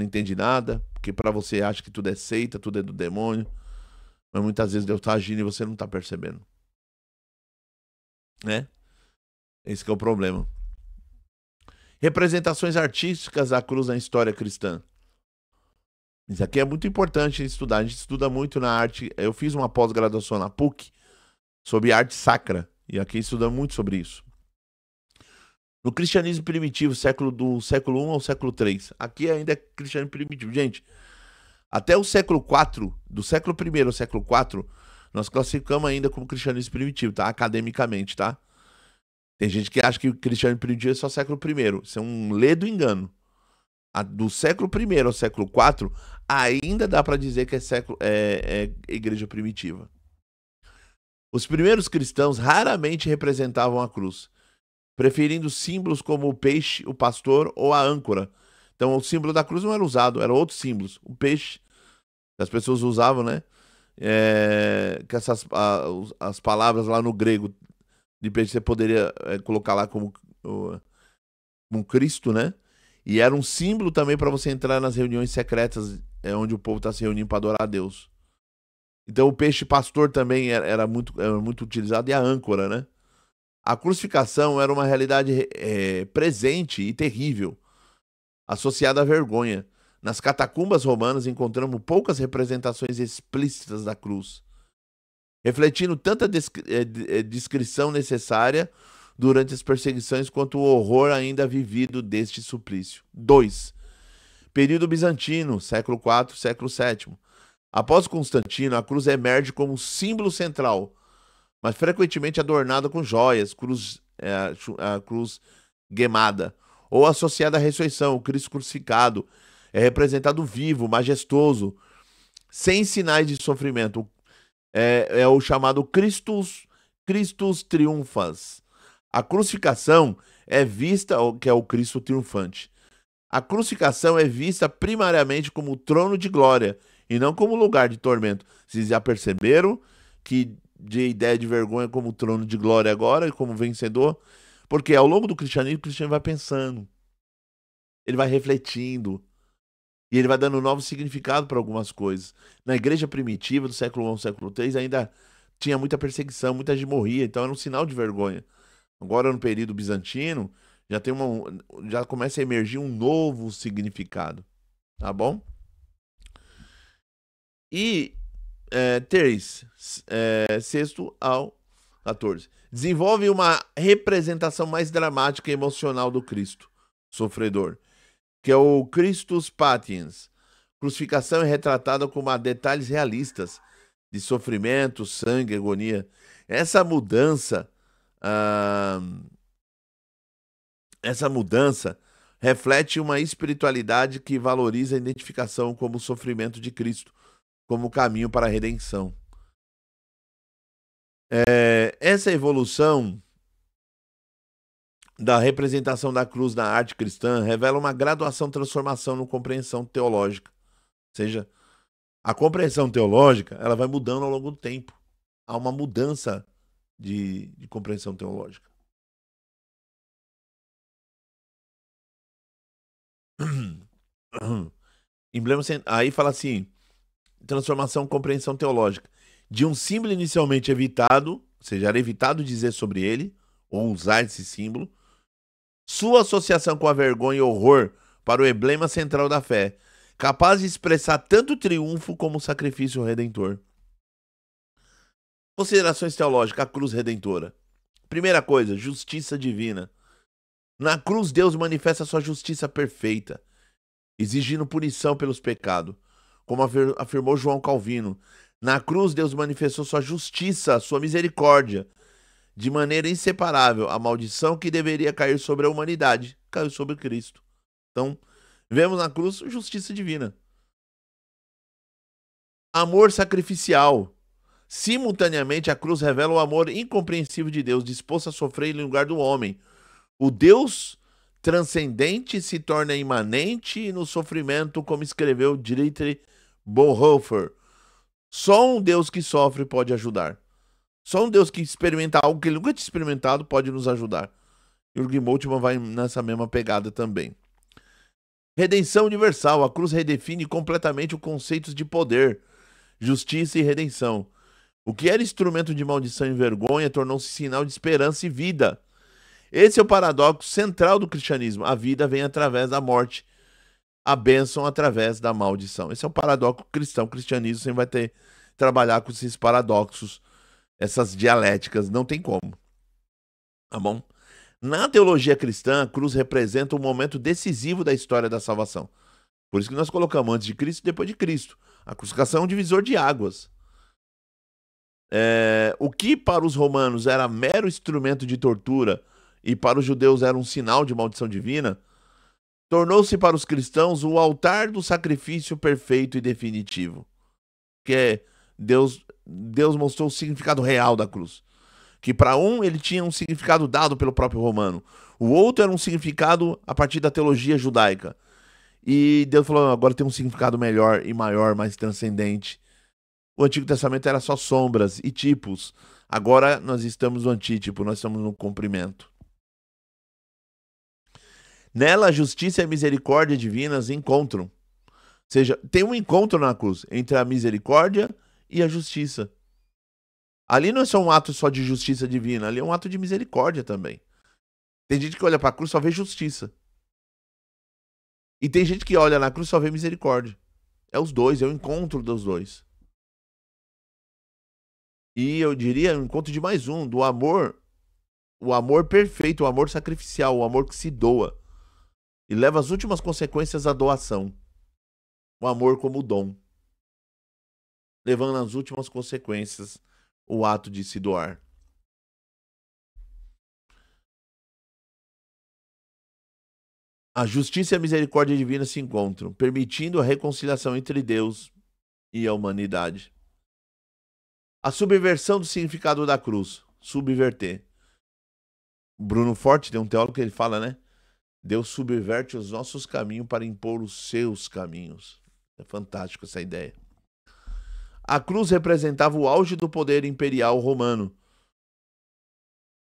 entende nada, porque para você acha que tudo é seita, tudo é do demônio, mas muitas vezes Deus está agindo e você não está percebendo. Né? Esse que é o problema. Representações artísticas da cruz na história cristã. Isso aqui é muito importante estudar. A gente estuda muito na arte. Eu fiz uma pós-graduação na PUC sobre arte sacra. E aqui estuda muito sobre isso. No cristianismo primitivo, do século I ao século III. Aqui ainda é cristianismo primitivo. Gente, até o século IV, do século I ao século IV, nós classificamos ainda como cristianismo primitivo, tá? Academicamente, tá? Tem gente que acha que o cristianismo primitivo é só século I. Isso é um ledo engano. Do século I ao século IV, ainda dá para dizer que é igreja primitiva. Os primeiros cristãos raramente representavam a cruz, preferindo símbolos como o peixe, o pastor ou a âncora. Então, o símbolo da cruz não era usado, eram outros símbolos. O peixe, que as pessoas usavam, né? Que as palavras lá no grego de peixe você poderia colocar lá como Cristo, né? E era um símbolo também para você entrar nas reuniões secretas, onde o povo está se reunindo para adorar a Deus. Então o peixe pastor também era muito utilizado, e a âncora, né? A crucificação era uma realidade presente e terrível, associada à vergonha. Nas catacumbas romanas encontramos poucas representações explícitas da cruz, refletindo tanta descrição necessária durante as perseguições quanto o horror ainda vivido deste suplício. 2. Período bizantino, século IV, século VII. Após Constantino, a cruz emerge como símbolo central, mas frequentemente adornada com joias, a cruz gemada, ou associada à ressurreição. O Cristo crucificado é representado vivo, majestoso, sem sinais de sofrimento. É o chamado Christus triunfans. A crucificação é vista, que é o Cristo triunfante. A crucificação é vista primariamente como trono de glória e não como lugar de tormento. Vocês já perceberam que de ideia de vergonha como trono de glória agora, como vencedor? Porque ao longo do cristianismo, o cristiano vai pensando, ele vai refletindo, e ele vai dando um novo significado para algumas coisas. Na igreja primitiva do século I ao século III ainda tinha muita perseguição, muita gente morria, então era um sinal de vergonha. Agora no período bizantino já começa a emergir um novo significado, tá bom? E 3, 6º ao 14. Desenvolve uma representação mais dramática e emocional do Cristo sofredor, que é o Christus patiens. Crucificação é retratada com detalhes realistas de sofrimento, sangue, agonia. Essa mudança reflete uma espiritualidade que valoriza a identificação como o sofrimento de Cristo, como caminho para a redenção. Essa evolução da representação da cruz na arte cristã revela uma graduação transformação na compreensão teológica. Ou seja, a compreensão teológica ela vai mudando ao longo do tempo. Há uma mudança de compreensão teológica. Aí fala assim, transformação, compreensão teológica. De um símbolo inicialmente evitado, ou seja, era evitado dizer sobre ele, ou usar esse símbolo, sua associação com a vergonha e horror para o emblema central da fé, capaz de expressar tanto o triunfo como o sacrifício redentor. Considerações teológicas, a cruz redentora. Primeira coisa, justiça divina. Na cruz, Deus manifesta sua justiça perfeita exigindo punição pelos pecados. Como afirmou João Calvino, na cruz Deus manifestou sua justiça, sua misericórdia, de maneira inseparável. A maldição que deveria cair sobre a humanidade caiu sobre Cristo. Então, vemos na cruz justiça divina. Amor sacrificial. Simultaneamente, a cruz revela o amor incompreensível de Deus, disposto a sofrer em lugar do homem. O Deus transcendente se torna imanente no sofrimento, como escreveu Dietrich Bonhoeffer. Só um Deus que sofre pode ajudar. Só um Deus que experimenta algo que ele nunca tinha experimentado pode nos ajudar. Jürgen Moltmann vai nessa mesma pegada também. Redenção universal. A cruz redefine completamente os conceitos de poder, justiça e redenção. O que era instrumento de maldição e vergonha tornou-se sinal de esperança e vida. Esse é o paradoxo central do cristianismo. A vida vem através da morte, a bênção através da maldição. Esse é o paradoxo cristão. O cristianismo sempre vai ter que trabalhar com esses paradoxos, essas dialéticas. Não tem como. Tá bom? Na teologia cristã, a cruz representa um momento decisivo da história da salvação. Por isso que nós colocamos antes de Cristo e depois de Cristo. A crucificação é um divisor de águas. O que para os romanos era mero instrumento de tortura e para os judeus era um sinal de maldição divina, tornou-se para os cristãos o altar do sacrifício perfeito e definitivo. Que é Deus mostrou o significado real da cruz. Que para um ele tinha um significado dado pelo próprio romano. O outro era um significado a partir da teologia judaica. E Deus falou, agora tem um significado melhor e maior, mais transcendente. O Antigo Testamento era só sombras e tipos. Agora nós estamos no antítipo, nós estamos no cumprimento. Nela, a justiça e a misericórdia divinas encontram. Ou seja, tem um encontro na cruz entre a misericórdia e a justiça. Ali não é só um ato só de justiça divina, ali é um ato de misericórdia também. Tem gente que olha para a cruz e só vê justiça. E tem gente que olha na cruz e só vê misericórdia. É os dois, é o encontro dos dois. E eu diria um encontro de mais um, do amor, o amor perfeito, o amor sacrificial, o amor que se doa. E leva as últimas consequências à doação. O amor como dom. Levando as últimas consequências o ato de se doar. A justiça e a misericórdia divina se encontram, permitindo a reconciliação entre Deus e a humanidade. A subversão do significado da cruz. Subverter. Bruno Forte tem um teólogo que ele fala, né? Deus subverte os nossos caminhos para impor os seus caminhos. É fantástico essa ideia. A cruz representava o auge do poder imperial romano.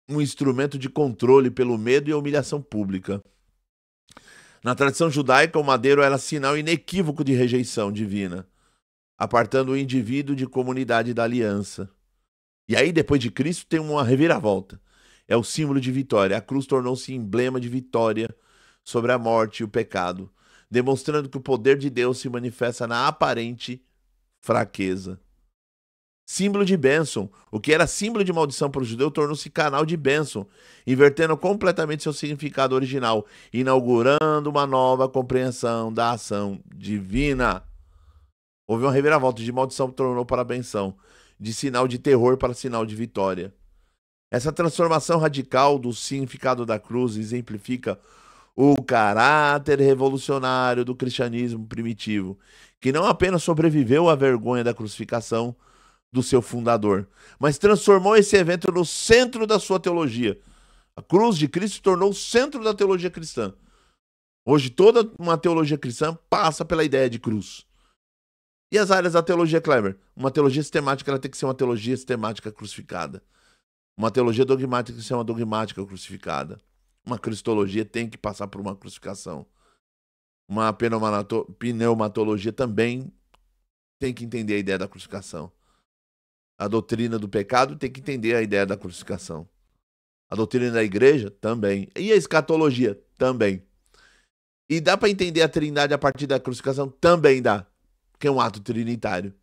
Um instrumento de controle pelo medo e a humilhação pública. Na tradição judaica, o madeiro era sinal inequívoco de rejeição divina, apartando o indivíduo de comunidade da aliança. E aí, depois de Cristo, tem uma reviravolta. É o símbolo de vitória. A cruz tornou-se emblema de vitória sobre a morte e o pecado, demonstrando que o poder de Deus se manifesta na aparente fraqueza. Símbolo de bênção. O que era símbolo de maldição para o judeu tornou-se canal de bênção, invertendo completamente seu significado original, inaugurando uma nova compreensão da ação divina. Houve uma reviravolta, de maldição tornou para benção, de sinal de terror para sinal de vitória. Essa transformação radical do significado da cruz exemplifica o caráter revolucionário do cristianismo primitivo, que não apenas sobreviveu à vergonha da crucificação do seu fundador, mas transformou esse evento no centro da sua teologia. A cruz de Cristo se tornou o centro da teologia cristã. Hoje toda uma teologia cristã passa pela ideia de cruz. E as áreas da teologia, Kleber? Uma teologia sistemática, ela tem que ser uma teologia sistemática crucificada. Uma teologia dogmática tem que ser uma dogmática crucificada. Uma cristologia tem que passar por uma crucificação. Uma pneumatologia também tem que entender a ideia da crucificação. A doutrina do pecado tem que entender a ideia da crucificação. A doutrina da igreja também. E a escatologia também. E dá para entender a trindade a partir da crucificação? Também dá. Que é um ato trinitário.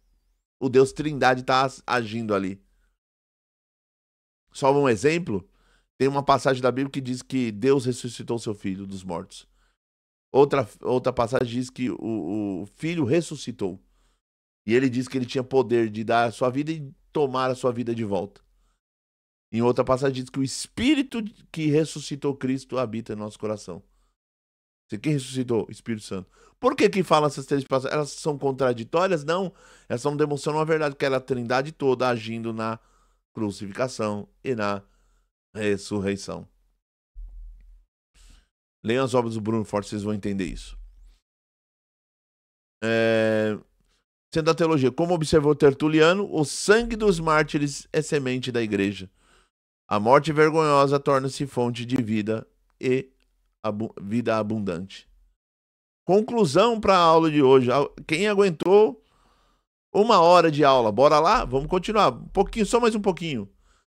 O Deus Trindade está agindo ali. Só um exemplo, tem uma passagem da Bíblia que diz que Deus ressuscitou seu filho dos mortos. Outra passagem diz que o filho ressuscitou. E ele diz que ele tinha poder de dar a sua vida e tomar a sua vida de volta. Em outra passagem diz que o Espírito que ressuscitou Cristo habita em nosso coração. Quem ressuscitou? O Espírito Santo. Por que fala essas três passagens? Elas são contraditórias? Não. Elas estão demonstrando uma verdade, que era a Trindade toda agindo na crucificação e na ressurreição. Leiam as obras do Bruno Forte, vocês vão entender isso. Sendo da teologia, como observou Tertuliano, o sangue dos mártires é semente da igreja. A morte vergonhosa torna-se fonte de vida e vida abundante. Conclusão para a aula de hoje. Quem aguentou 1 hora de aula, bora lá? Vamos continuar. Um pouquinho, só mais um pouquinho.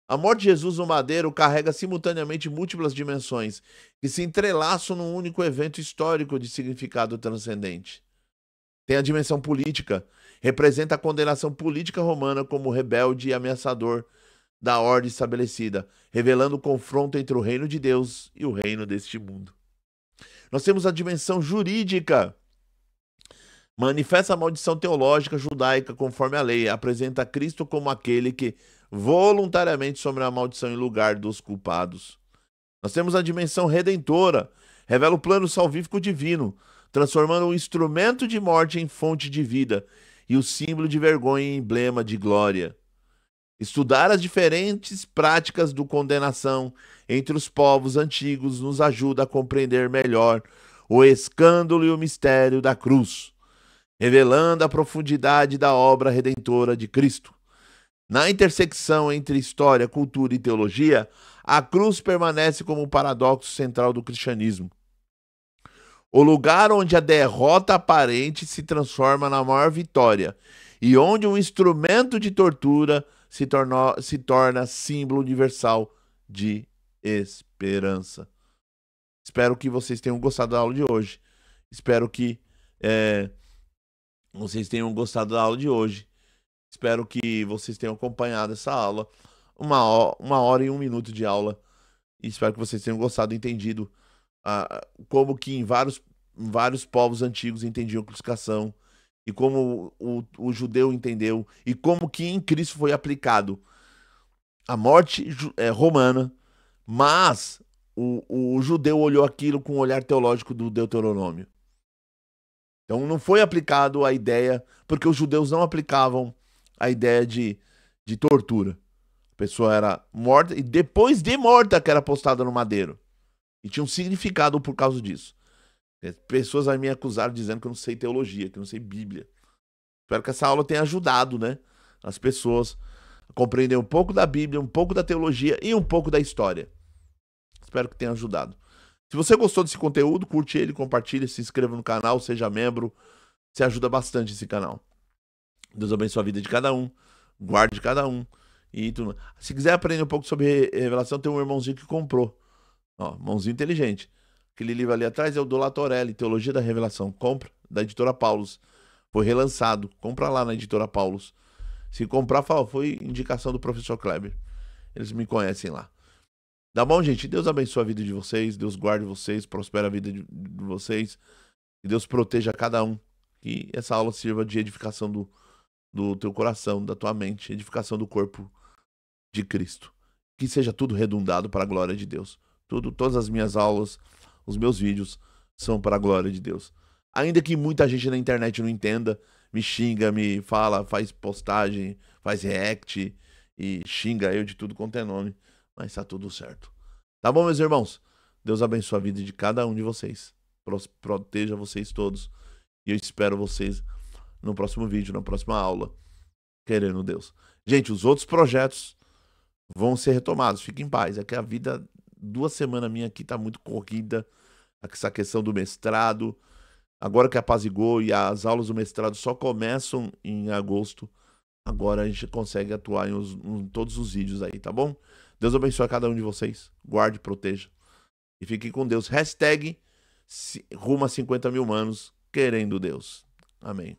A morte de Jesus no madeiro carrega simultaneamente múltiplas dimensões que se entrelaçam num único evento histórico de significado transcendente. Tem a dimensão política. Representa a condenação política romana como rebelde e ameaçador da ordem estabelecida, revelando o confronto entre o reino de Deus e o reino deste mundo. Nós temos a dimensão jurídica. Manifesta a maldição teológica judaica conforme a lei. Apresenta Cristo como aquele que voluntariamente sofre a maldição em lugar dos culpados. Nós temos a dimensão redentora. Revela o plano salvífico divino, transformando o instrumento de morte em fonte de vida e o símbolo de vergonha em emblema de glória. Estudar as diferentes práticas do condenação entre os povos antigos nos ajuda a compreender melhor o escândalo e o mistério da cruz, revelando a profundidade da obra redentora de Cristo. Na intersecção entre história, cultura e teologia, a cruz permanece como o paradoxo central do cristianismo. O lugar onde a derrota aparente se transforma na maior vitória e onde um instrumento de tortura se torna símbolo universal de esperança. Espero que vocês tenham gostado da aula de hoje. Espero que vocês tenham gostado da aula de hoje. Espero que vocês tenham acompanhado essa aula. 1 hora e 1 minuto de aula. E espero que vocês tenham gostado e entendido como que em vários povos antigos entendiam a crucificação, e como o judeu entendeu, e como que em Cristo foi aplicado a morte romana, mas o judeu olhou aquilo com o olhar teológico do Deuteronômio. Então não foi aplicado a ideia, porque os judeus não aplicavam a ideia de tortura. A pessoa era morta e depois de morta que era postada no madeiro. E tinha um significado por causa disso. Pessoas aí me acusaram dizendo que eu não sei teologia, que eu não sei Bíblia. Espero que essa aula tenha ajudado, né, as pessoas a compreender um pouco da Bíblia, um pouco da teologia e um pouco da história. Espero que tenha ajudado. Se você gostou desse conteúdo, curte ele, compartilhe, se inscreva no canal, seja membro. Você ajuda bastante esse canal. Deus abençoe a vida de cada um, guarde cada um. E tudo. Se quiser aprender um pouco sobre revelação, tem um irmãozinho que comprou. Ó, irmãozinho inteligente. Aquele livro ali atrás é o do Latorelli, Teologia da Revelação. Compra, da editora Paulus. Foi relançado. Compra lá na editora Paulus. Se comprar, fala, foi indicação do professor Kleber. Eles me conhecem lá. Tá bom, gente? Deus abençoe a vida de vocês. Deus guarde vocês. Prospere a vida de vocês. Que Deus proteja cada um. Que essa aula sirva de edificação do teu coração, da tua mente. Edificação do corpo de Cristo. Que seja tudo redundado para a glória de Deus. Todas as minhas aulas, os meus vídeos são para a glória de Deus. Ainda que muita gente na internet não entenda, me xinga, me fala, faz postagem, faz react e xinga eu de tudo quanto é nome. Mas tá tudo certo. Tá bom, meus irmãos? Deus abençoe a vida de cada um de vocês. Proteja vocês todos. E eu espero vocês no próximo vídeo, na próxima aula. Querendo Deus. Gente, os outros projetos vão ser retomados. Fiquem em paz. É que a vida, 2 semanas minha aqui tá muito corrida. Essa questão do mestrado. Agora que apazigou e as aulas do mestrado só começam em agosto. Agora a gente consegue atuar em todos os vídeos aí, tá bom? Deus abençoe a cada um de vocês. Guarde, proteja. E fiquem com Deus. Hashtag rumo a 50 mil manos, querendo Deus. Amém.